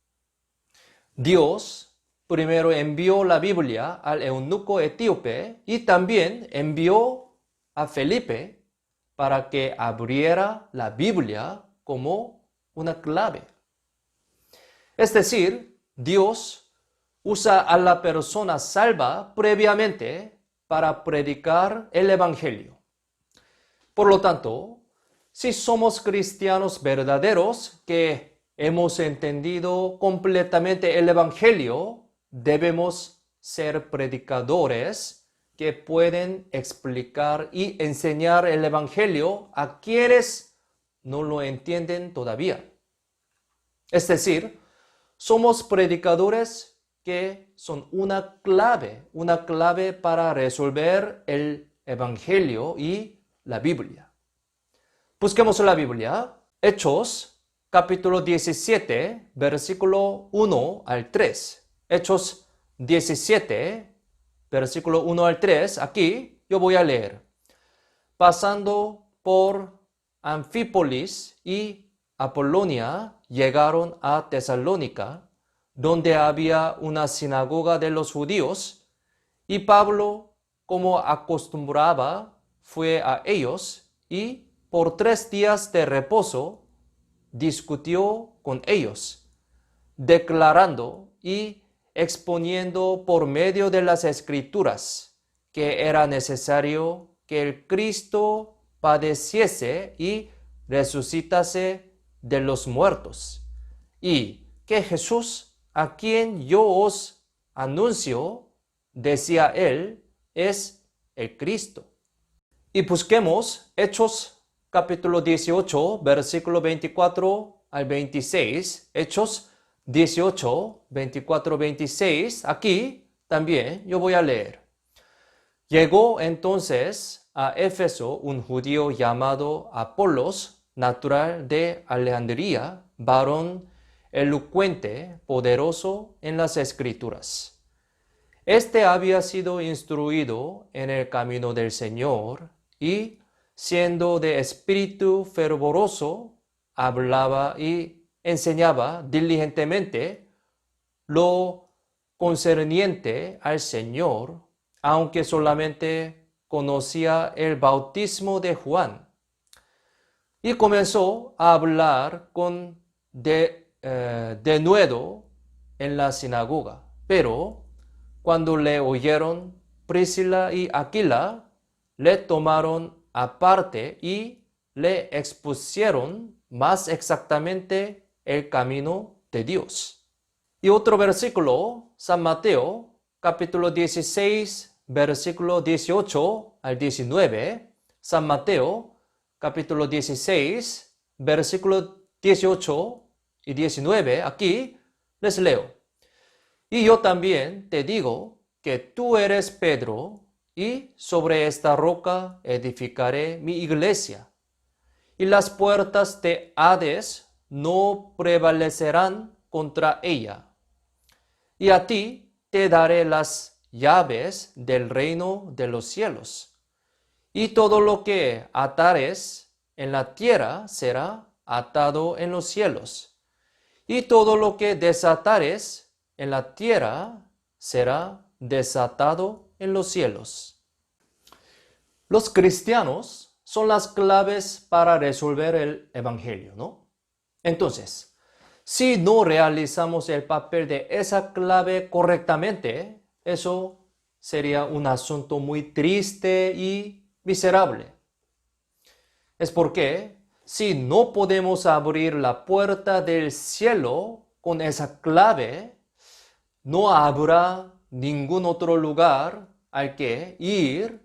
Dios primero envió la Biblia al eunuco etíope y también envió a Felipe para que abriera la Biblia como una clave. Es decir, Dios usa a la persona salva previamente para predicar el evangelio. Por lo tanto, si somos cristianos verdaderos que hemos entendido completamente el evangelio, debemos ser predicadores que pueden explicar y enseñar el evangelio a quienes no lo entienden todavía. Es decir, somos predicadores que son una clave para resolver el evangelio y la Biblia. Busquemos la Biblia. Hechos, capítulo 17, versículo 1 al 3. Hechos 17, versículo 1 al 3. Aquí yo voy a leer. Pasando por Anfípolis y Apolonia, llegaron a Tesalónica, donde había una sinagoga de los judíos, y Pablo, como acostumbraba, fue a ellos y por 3 días de reposo discutió con ellos, declarando y exponiendo por medio de las Escrituras que era necesario que el Cristo padeciese y resucitase de los muertos, y que Jesús, a quien yo os anuncio, decía él, es el Cristo. Y busquemos Hechos capítulo 18, versículo 24 al 26. Hechos 18, 24, 26. Aquí también yo voy a leer. Llegó entonces a Éfeso un judío llamado Apolos, natural de Alejandría, varón elocuente, poderoso en las Escrituras. Este había sido instruido en el camino del Señor y, siendo de espíritu fervoroso, hablaba y enseñaba diligentemente lo concerniente al Señor, aunque solamente conocía el bautismo de Juan. Y comenzó a hablar con denuedo en la sinagoga. Pero cuando le oyeron, Priscila y Aquila le tomaron aparte y le expusieron más exactamente el camino de Dios. Y otro versículo, San Mateo, capítulo 16, versículo 18 al 19. San Mateo, capítulo 16, versículo 18 y 19. Aquí les leo. Y yo también te digo que tú eres Pedro, y sobre esta roca edificaré mi iglesia, y las puertas de Hades no prevalecerán contra ella. Y a ti te daré las llaves del reino de los cielos. Y todo lo que atares en la tierra será atado en los cielos. Y todo lo que desatares en la tierra será desatado en los cielos. Los cristianos son las claves para resolver el evangelio, ¿no? Entonces, si no realizamos el papel de esa clave correctamente, eso sería un asunto muy triste y miserable. Es porque si no podemos abrir la puerta del cielo con esa clave, no habrá ningún otro lugar al que ir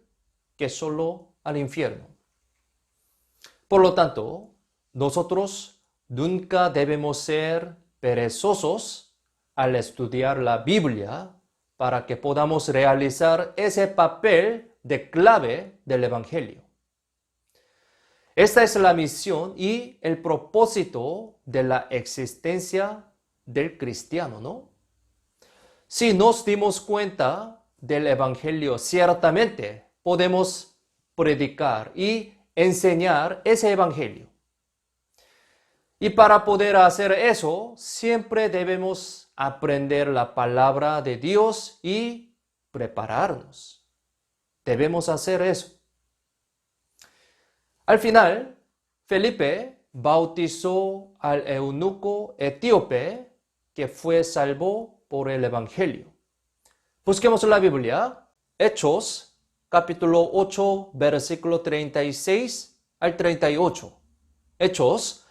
que solo al infierno. Por lo tanto, nosotros nunca debemos ser perezosos al estudiar la Biblia para que podamos realizar ese papel de clave del Evangelio. Esta es la misión y el propósito de la existencia del cristiano, ¿no? Si nos dimos cuenta del Evangelio, ciertamente podemos predicar y enseñar ese Evangelio. Y para poder hacer eso, siempre debemos aprender la palabra de Dios y prepararnos. Debemos hacer eso. Al final, Felipe bautizó al eunuco etíope que fue salvo por el Evangelio. Busquemos la Biblia, Hechos, capítulo 8, versículo 36 al 38. Hechos,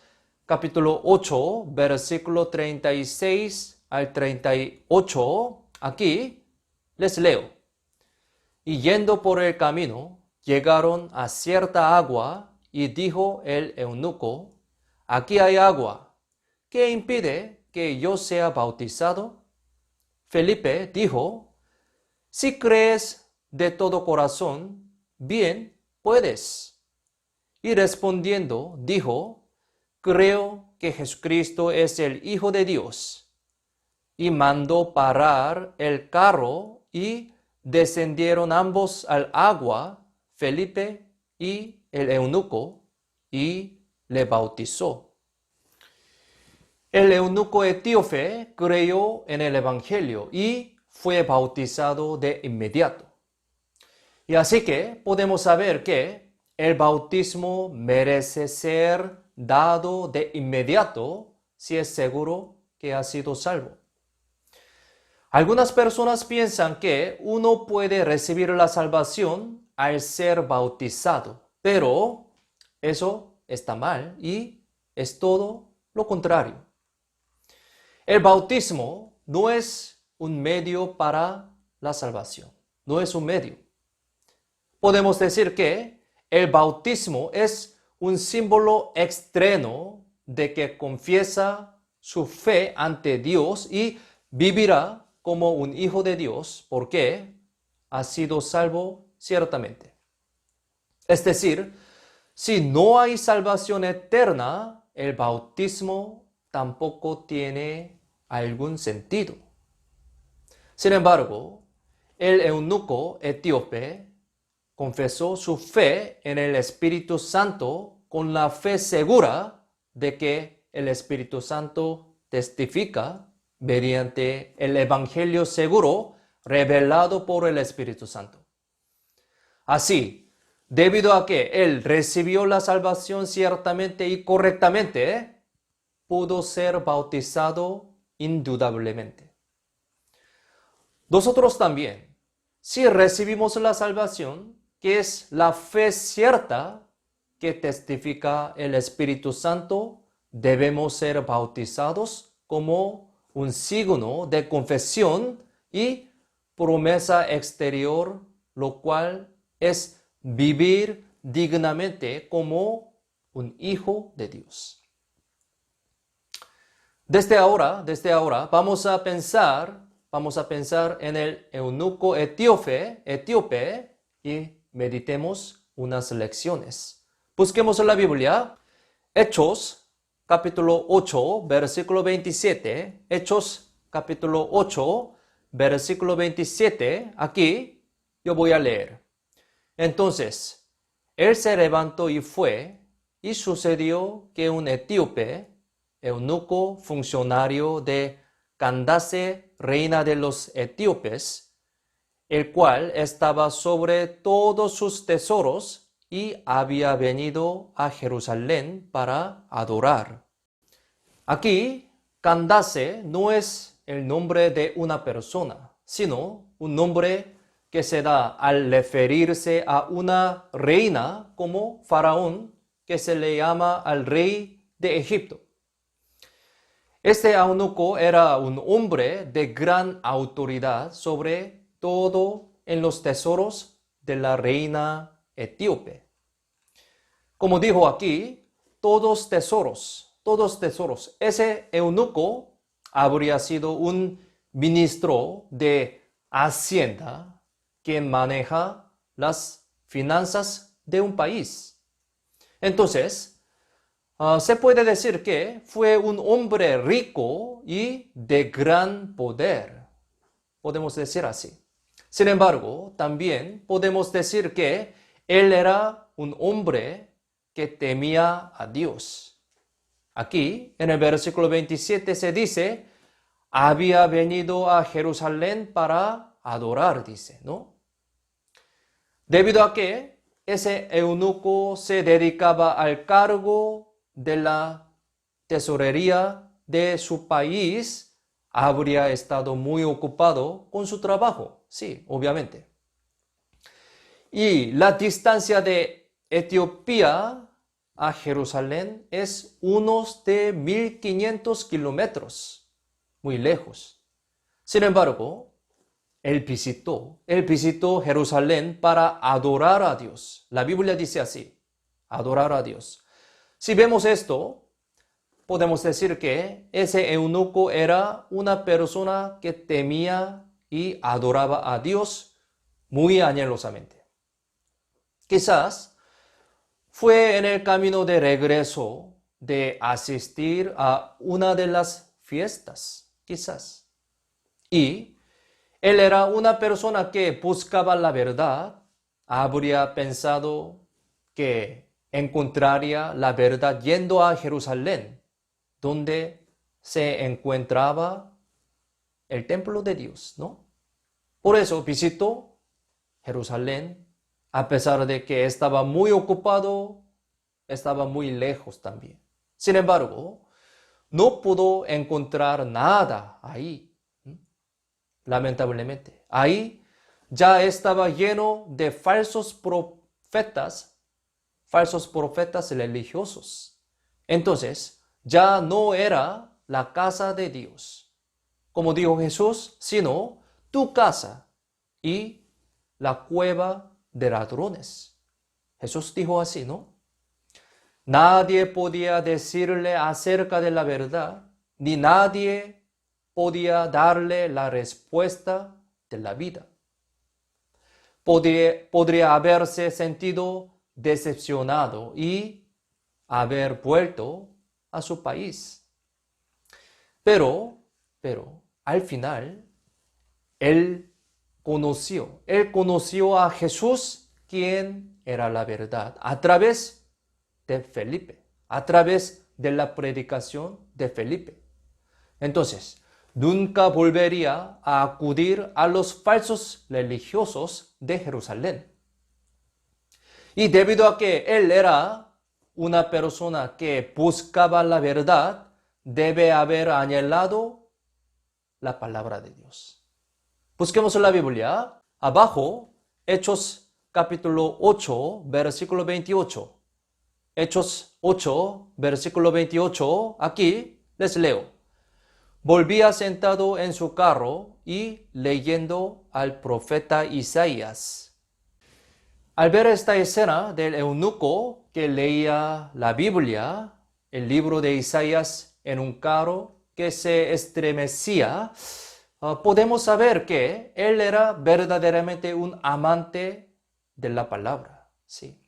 capítulo 8, versículo 36 al 38. Aquí les leo. Y yendo por el camino, llegaron a cierta agua, y dijo el eunuco, aquí hay agua, ¿qué impide que yo sea bautizado? Felipe dijo, si crees de todo corazón, bien puedes. Y respondiendo, dijo, creo que Jesucristo es el Hijo de Dios. Y mandó parar el carro, y descendieron ambos al agua, Felipe y el eunuco, y le bautizó. El eunuco etíope creyó en el Evangelio y fue bautizado de inmediato. Y así que podemos saber que el bautismo merece ser dado de inmediato si es seguro que ha sido salvo. Algunas personas piensan que uno puede recibir la salvación al ser bautizado, pero eso está mal y es todo lo contrario. El bautismo no es un medio para la salvación, no es un medio. Podemos decir que el bautismo es un símbolo externo de que confiesa su fe ante Dios y vivirá como un hijo de Dios porque ha sido salvo ciertamente. Es decir, si no hay salvación eterna, el bautismo tampoco tiene algún sentido. Sin embargo, el eunuco etíope confesó su fe en el Espíritu Santo con la fe segura de que el Espíritu Santo testifica mediante el Evangelio seguro revelado por el Espíritu Santo. Así, debido a que él recibió la salvación ciertamente y correctamente, pudo ser bautizado indudablemente. Nosotros también, si recibimos la salvación, que es la fe cierta que testifica el Espíritu Santo, debemos ser bautizados como un signo de confesión y promesa exterior, lo cual es vivir dignamente como un hijo de Dios. Desde ahora, vamos a pensar en el eunuco etíope y meditemos unas lecciones. Busquemos en la Biblia, Hechos, capítulo 8, versículo 27. Hechos, capítulo 8, versículo 27. Aquí yo voy a leer. Entonces, él se levantó y fue, y sucedió que un etíope, eunuco funcionario de Candace, reina de los etíopes, el cual estaba sobre todos sus tesoros y había venido a Jerusalén para adorar. Aquí, Candace no es el nombre de una persona, sino un nombre que se da al referirse a una reina como Faraón, que se le llama al rey de Egipto. Este eunuco era un hombre de gran autoridad sobre todo en los tesoros de la reina etíope. Como dijo aquí, todos tesoros. Ese eunuco habría sido un ministro de Hacienda que maneja las finanzas de un país. Entonces, se puede decir que fue un hombre rico y de gran poder. Podemos decir así. Sin embargo, también podemos decir que él era un hombre que temía a Dios. Aquí, en el versículo 27 se dice, había venido a Jerusalén para adorar, dice, ¿no? Debido a que ese eunuco se dedicaba al cargo de la tesorería de su país, habría estado muy ocupado con su trabajo, sí, obviamente. Y la distancia de Etiopía a Jerusalén es unos de 1500 kilómetros, muy lejos. Sin embargo, él visitó Jerusalén para adorar a Dios. La Biblia dice así, adorar a Dios. Si vemos esto, podemos decir que ese eunuco era una persona que temía y adoraba a Dios muy anhelosamente. Quizás fue en el camino de regreso de asistir a una de las fiestas, quizás. Y él era una persona que buscaba la verdad, habría pensado que encontraría la verdad yendo a Jerusalén, donde se encontraba el templo de Dios, ¿no? Por eso visitó Jerusalén, a pesar de que estaba muy ocupado, estaba muy lejos también. Sin embargo, no pudo encontrar nada ahí. lamentablemente. Ahí ya estaba lleno de falsos profetas religiosos. Entonces, ya no era la casa de Dios, como dijo Jesús, sino tu casa y la cueva de ladrones. Jesús dijo así, ¿no? Nadie podía decirle acerca de la verdad, ni nadie podía darle la respuesta de la vida. Podría haberse sentido decepcionado y haber vuelto a su país. Pero, al final, él conoció a Jesús, quien era la verdad, a través de Felipe, a través de la predicación de Felipe. Entonces, nunca volvería a acudir a los falsos religiosos de Jerusalén. Y debido a que él era una persona que buscaba la verdad, debe haber anhelado la palabra de Dios. Busquemos la Biblia. Abajo, Hechos capítulo 8, versículo 28. Hechos 8, versículo 28. Aquí les leo. Volvía sentado en su carro y leyendo al profeta Isaías. Al ver esta escena del eunuco que leía la Biblia, el libro de Isaías en un carro que se estremecía, podemos saber que él era verdaderamente un amante de la palabra. Sí.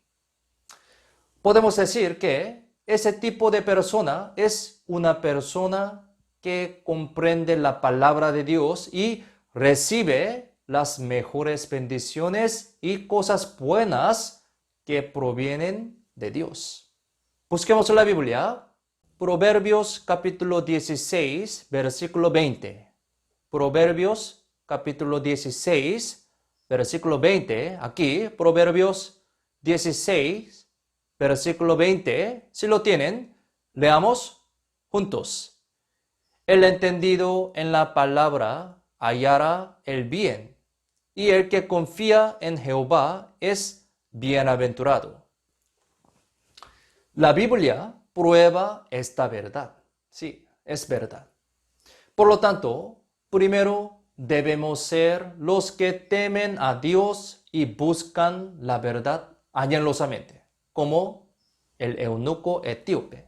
Podemos decir que ese tipo de persona es una persona que comprende la palabra de Dios y recibe las mejores bendiciones y cosas buenas que provienen de Dios. Busquemos la Biblia. Proverbios capítulo 16, versículo 20. Proverbios capítulo 16, versículo 20. Aquí, Proverbios 16, versículo 20. Si lo tienen, leamos juntos. El entendido en la palabra hallará el bien, y el que confía en Jehová es bienaventurado. La Biblia prueba esta verdad. Sí, es verdad. Por lo tanto, primero debemos ser los que temen a Dios y buscan la verdad anhelosamente, como el eunuco etíope.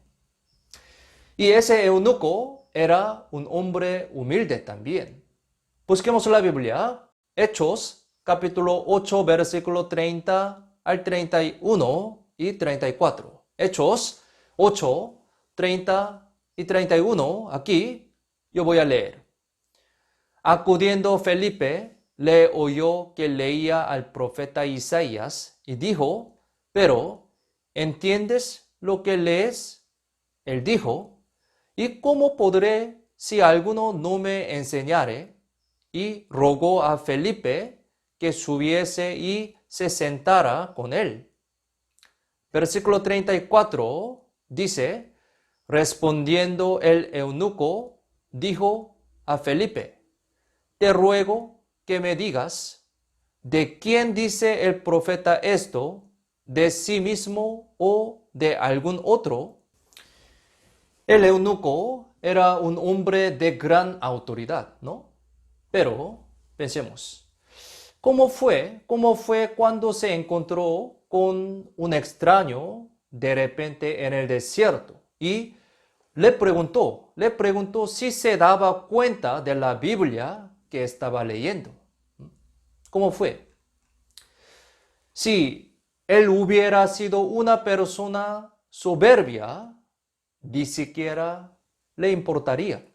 Y ese eunuco era un hombre humilde también. Busquemos la Biblia. Hechos, capítulo 8, versículo 30 al 31 y 34. Hechos 8, 30 y 31. Aquí yo voy a leer. Acudiendo Felipe, le oyó que leía al profeta Isaías y dijo, pero, ¿entiendes lo que lees? Él dijo, ¿y cómo podré si alguno no me enseñare? Y rogó a Felipe que subiese y se sentara con él. Versículo 34 dice, respondiendo el eunuco, dijo a Felipe, te ruego que me digas, ¿de quién dice el profeta esto? ¿De sí mismo o de algún otro? El eunuco era un hombre de gran autoridad, ¿no? Pero, pensemos, ¿cómo fue cuando se encontró con un extraño de repente en el desierto? Y le preguntó si se daba cuenta de la Biblia que estaba leyendo. ¿Cómo fue? Si él hubiera sido una persona soberbia, ni siquiera le importaría.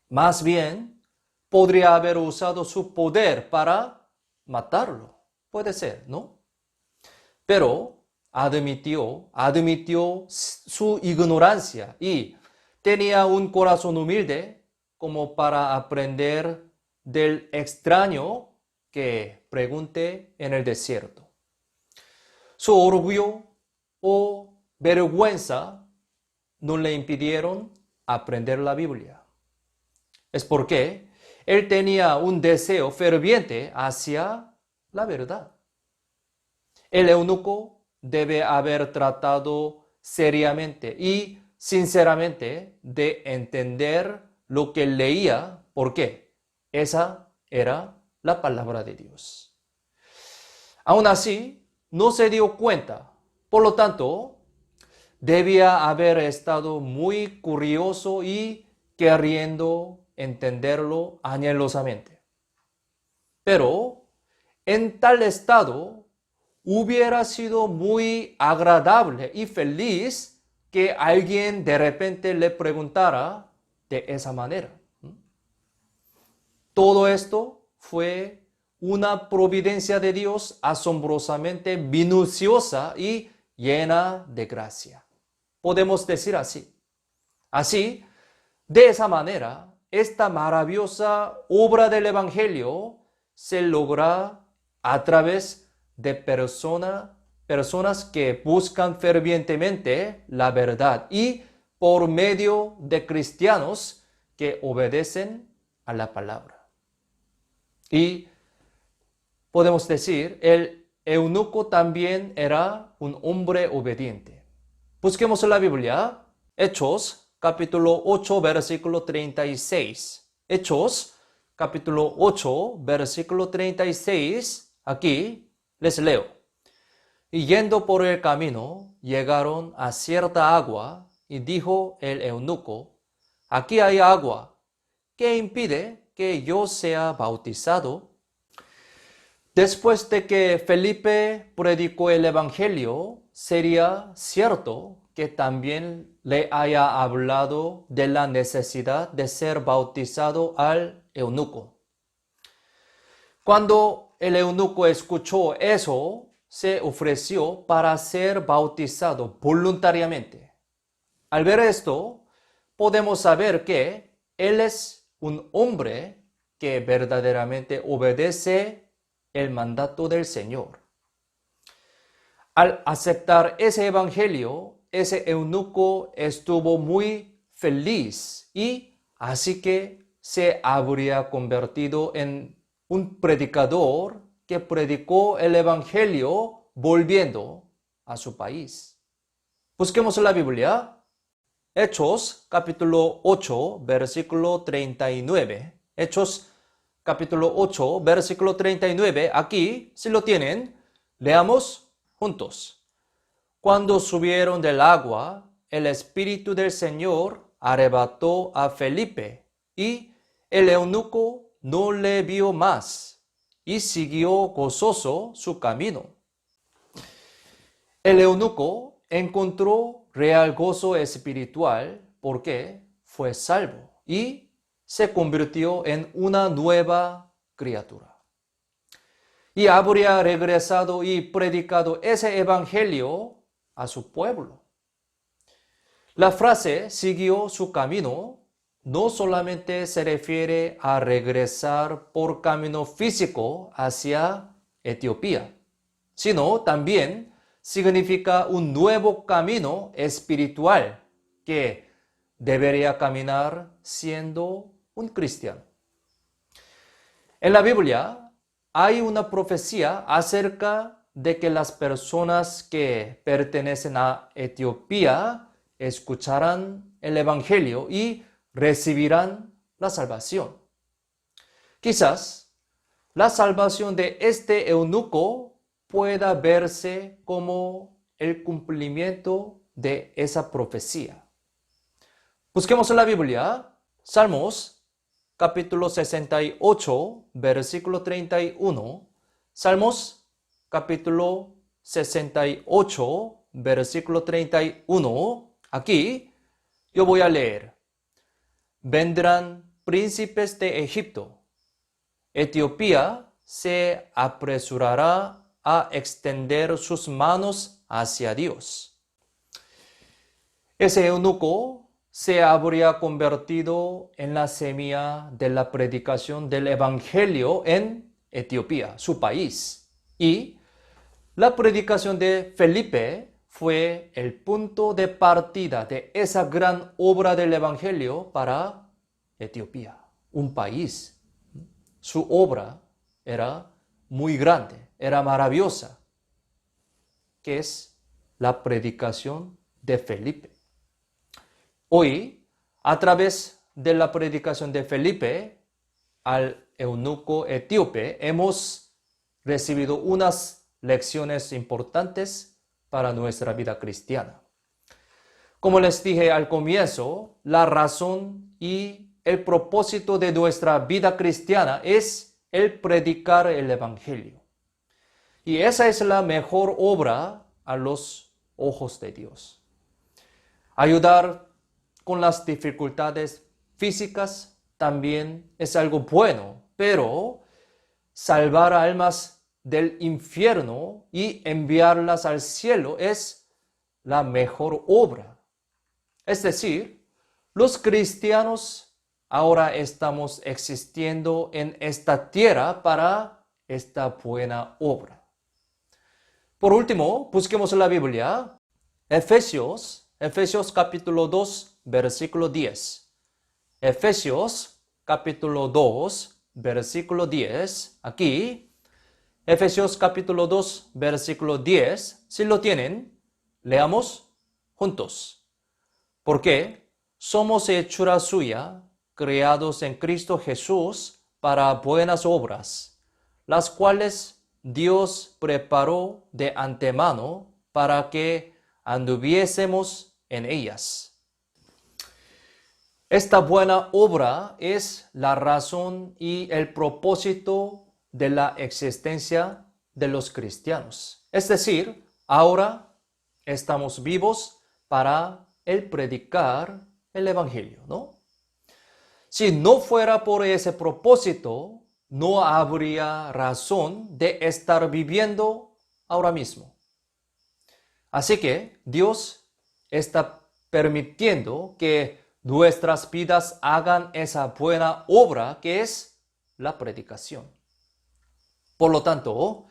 Más bien, podría haber usado su poder para matarlo. Puede ser, ¿no? Pero admitió su ignorancia y tenía un corazón humilde como para aprender del extraño que pregunte en el desierto. Su orgullo o vergüenza no le impidieron aprender la Biblia. Es porque él tenía un deseo ferviente hacia la verdad. El eunuco debe haber tratado seriamente y sinceramente de entender lo que leía, porque esa era la palabra de Dios. Aún así, no se dio cuenta. Por lo tanto, debía haber estado muy curioso y queriendo entenderlo anhelosamente. Pero en tal estado hubiera sido muy agradable y feliz que alguien de repente le preguntara de esa manera. Todo esto fue una providencia de Dios asombrosamente minuciosa y llena de gracia. Podemos decir así. Así, de esa manera, esta maravillosa obra del Evangelio se logra a través de personas que buscan fervientemente la verdad y por medio de cristianos que obedecen a la palabra. Y podemos decir, el eunuco también era un hombre obediente. Busquemos en la Biblia, Hechos, capítulo 8, versículo 36. Hechos, capítulo 8, versículo 36. Aquí les leo. Y yendo por el camino, llegaron a cierta agua, y dijo el eunuco, aquí hay agua, ¿qué impide que yo sea bautizado? Después de que Felipe predicó el Evangelio, sería cierto que también le haya hablado de la necesidad de ser bautizado al eunuco. Cuando el eunuco escuchó eso, se ofreció para ser bautizado voluntariamente. Al ver esto, podemos saber que él es un hombre que verdaderamente obedece el mandato del Señor. Al aceptar ese evangelio, ese eunuco estuvo muy feliz y así que se habría convertido en un predicador que predicó el evangelio volviendo a su país. Busquemos la Biblia. Hechos capítulo 8, versículo 39. Hechos capítulo 8, versículo 39. Aquí, si lo tienen, leamos juntos. Cuando subieron del agua, el Espíritu del Señor arrebató a Felipe, y el eunuco no le vio más, y siguió gozoso su camino. El eunuco encontró real gozo espiritual porque fue salvo y se convirtió en una nueva criatura. Y habría regresado y predicado ese evangelio a su pueblo. La frase siguió su camino no solamente se refiere a regresar por camino físico hacia Etiopía, sino también significa un nuevo camino espiritual que debería caminar siendo un cristiano. En la Biblia hay una profecía acerca de que las personas que pertenecen a Etiopía escucharán el Evangelio y recibirán la salvación. Quizás la salvación de este eunuco pueda verse como el cumplimiento de esa profecía. Busquemos en la Biblia, Salmos, capítulo 68, versículo 31. Salmos, capítulo 68, versículo 31. Aquí yo voy a leer. Vendrán príncipes de Egipto. Etiopía se apresurará a extender sus manos hacia Dios. Ese eunuco se habría convertido en la semilla de la predicación del Evangelio en Etiopía, su país. Y la predicación de Felipe fue el punto de partida de esa gran obra del Evangelio para Etiopía, un país su obra era muy grande, era maravillosa, que es la predicación de Felipe. Hoy, a través de la predicación de Felipe al eunuco etíope, hemos recibido unas lecciones importantes para nuestra vida cristiana. Como les dije al comienzo, la razón y el propósito de nuestra vida cristiana es el predicar el Evangelio. Y esa es la mejor obra a los ojos de Dios. Ayudar con las dificultades físicas también es algo bueno, pero salvar almas del infierno y enviarlas al cielo es la mejor obra. Es decir, los cristianos ahora estamos existiendo en esta tierra para esta buena obra. Por último, busquemos la Biblia, Efesios capítulo 2, versículo 10. Efesios capítulo 2, versículo 10. Aquí, Efesios capítulo 2, versículo 10. Si lo tienen, leamos juntos. Porque somos hechura suya, creados en Cristo Jesús para buenas obras, las cuales Dios preparó de antemano para que anduviésemos en ellas. Esta buena obra es la razón y el propósito de la existencia de los cristianos. Es decir, ahora estamos vivos para el predicar el Evangelio, ¿no? Si no fuera por ese propósito, no habría razón de estar viviendo ahora mismo. Así que Dios está permitiendo que nuestras vidas hagan esa buena obra que es la predicación. Por lo tanto,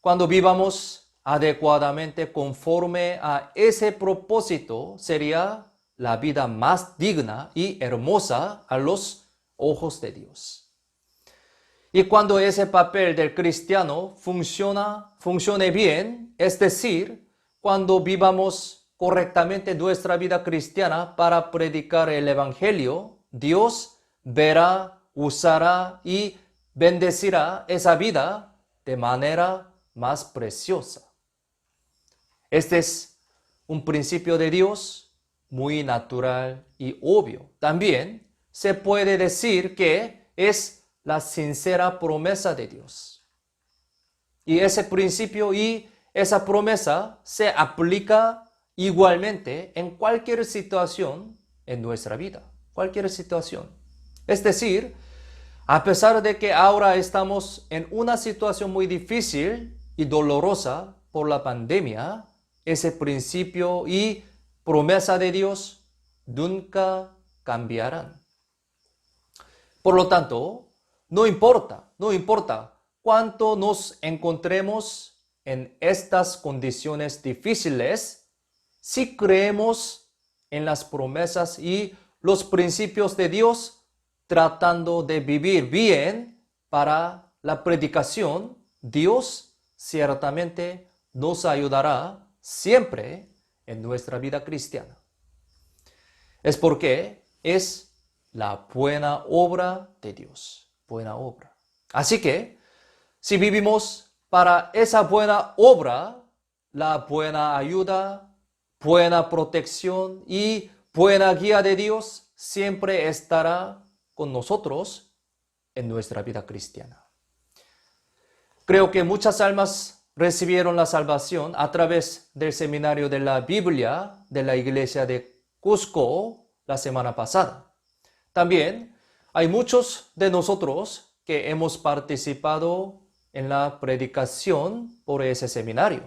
cuando vivamos adecuadamente conforme a ese propósito, sería la vida más digna y hermosa a los ojos de Dios. Y cuando ese papel del cristiano funcione bien, es decir, cuando vivamos correctamente nuestra vida cristiana para predicar el Evangelio, Dios verá, usará y bendecirá esa vida de manera más preciosa. Este es un principio de Dios muy natural y obvio. También se puede decir que es la sincera promesa de Dios. Y ese principio y esa promesa se aplica igualmente en cualquier situación en nuestra vida. Cualquier situación. Es decir, a pesar de que ahora estamos en una situación muy difícil y dolorosa por la pandemia, ese principio y promesa de Dios nunca cambiarán. Por lo tanto, no importa cuánto nos encontremos en estas condiciones difíciles, si creemos en las promesas y los principios de Dios, tratando de vivir bien para la predicación, Dios ciertamente nos ayudará siempre en nuestra vida cristiana. Es porque es la buena obra de Dios, buena obra. Así que, si vivimos para esa buena obra, la buena ayuda, buena protección y buena guía de Dios siempre estará con nosotros en nuestra vida cristiana. Creo que muchas almas recibieron la salvación a través del seminario de la Biblia de la iglesia de Cusco la semana pasada. También hay muchos de nosotros que hemos participado en la predicación por ese seminario.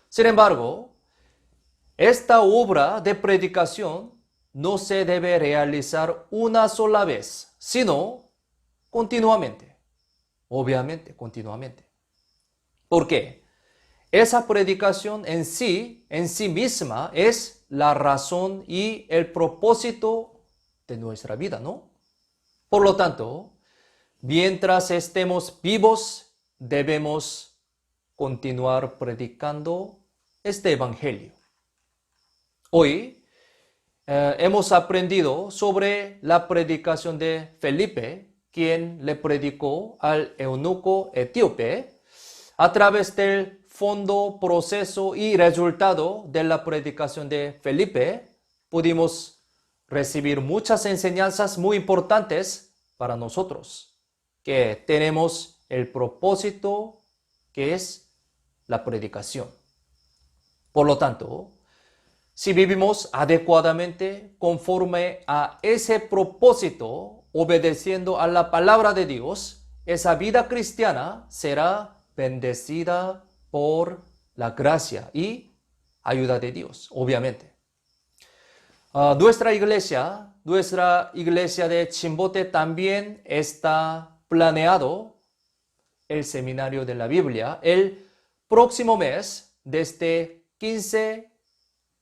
Sin embargo, esta obra de predicación no se debe realizar una sola vez, sino continuamente. Obviamente, continuamente. ¿Por qué? Esa predicación en sí misma es la razón y el propósito de nuestra vida, ¿no? Por lo tanto, mientras estemos vivos, debemos continuar predicando este evangelio. Hoy hemos aprendido sobre la predicación de Felipe, quien le predicó al eunuco etíope. A través del fondo, proceso y resultado de la predicación de Felipe, pudimos recibir muchas enseñanzas muy importantes para nosotros, que tenemos el propósito que es la predicación. Por lo tanto, si vivimos adecuadamente conforme a ese propósito, obedeciendo a la palabra de Dios, esa vida cristiana será bendecida por la gracia y ayuda de Dios, obviamente. Nuestra iglesia de Chimbote también está planeado el seminario de la Biblia el próximo mes, desde 15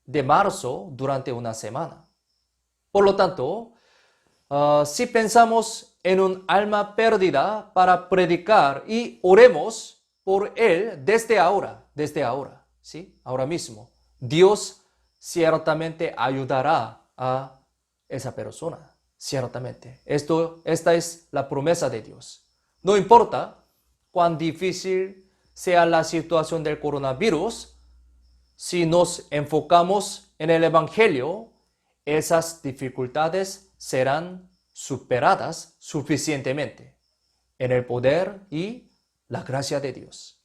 de marzo, durante una semana. Por lo tanto, si pensamos en un alma perdida para predicar y oremos por él desde ahora, ¿sí? Ahora mismo, Dios ciertamente ayudará a esa persona, ciertamente. Esta es la promesa de Dios. No importa cuán difícil sea la situación del coronavirus, si nos enfocamos en el evangelio, esas dificultades serán superadas suficientemente en el poder y la gracia de Dios.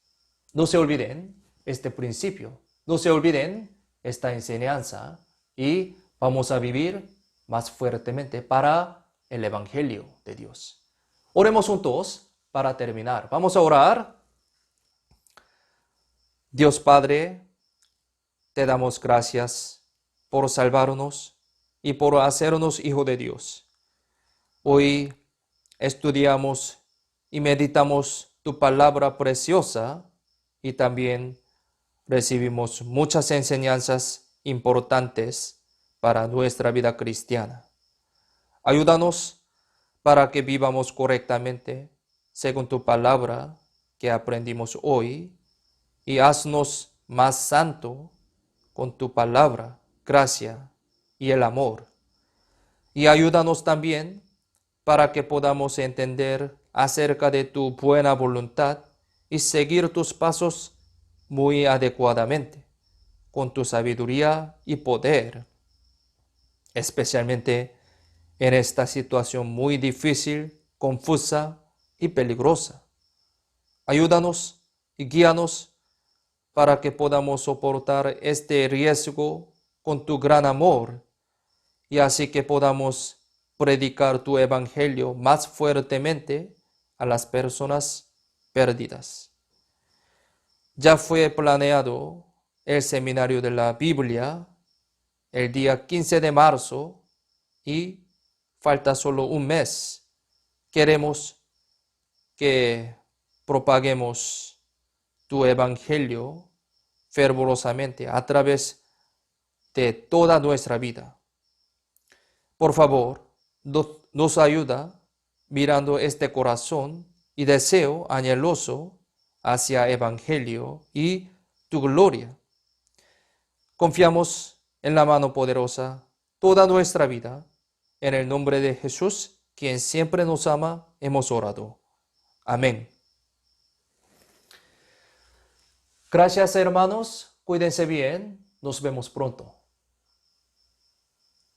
No se olviden este principio, no se olviden esta enseñanza y vamos a vivir más fuertemente para el evangelio de Dios. Oremos juntos para terminar. Vamos a orar. Dios Padre, te damos gracias por salvarnos y por hacernos hijo de Dios. Hoy estudiamos y meditamos tu palabra preciosa y también recibimos muchas enseñanzas importantes para nuestra vida cristiana. Ayúdanos para que vivamos correctamente según tu palabra que aprendimos hoy y haznos más santo con tu palabra, gracia y el amor. Y ayúdanos también para que podamos entender acerca de tu buena voluntad y seguir tus pasos muy adecuadamente, con tu sabiduría y poder, especialmente en esta situación muy difícil, confusa y peligrosa. Ayúdanos y guíanos para que podamos soportar este riesgo con tu gran amor y así que podamos predicar tu evangelio más fuertemente a las personas perdidas. Ya fue planeado el seminario de la Biblia el día 15 de marzo y falta solo un mes. Queremos que propaguemos tu evangelio fervorosamente a través de toda nuestra vida. Por favor, nos ayuda mirando este corazón y deseo anheloso hacia evangelio y tu gloria. Confiamos en la mano poderosa toda nuestra vida. En el nombre de Jesús, quien siempre nos ama, hemos orado. Amén. Gracias, hermanos. Cuídense bien. Nos vemos pronto.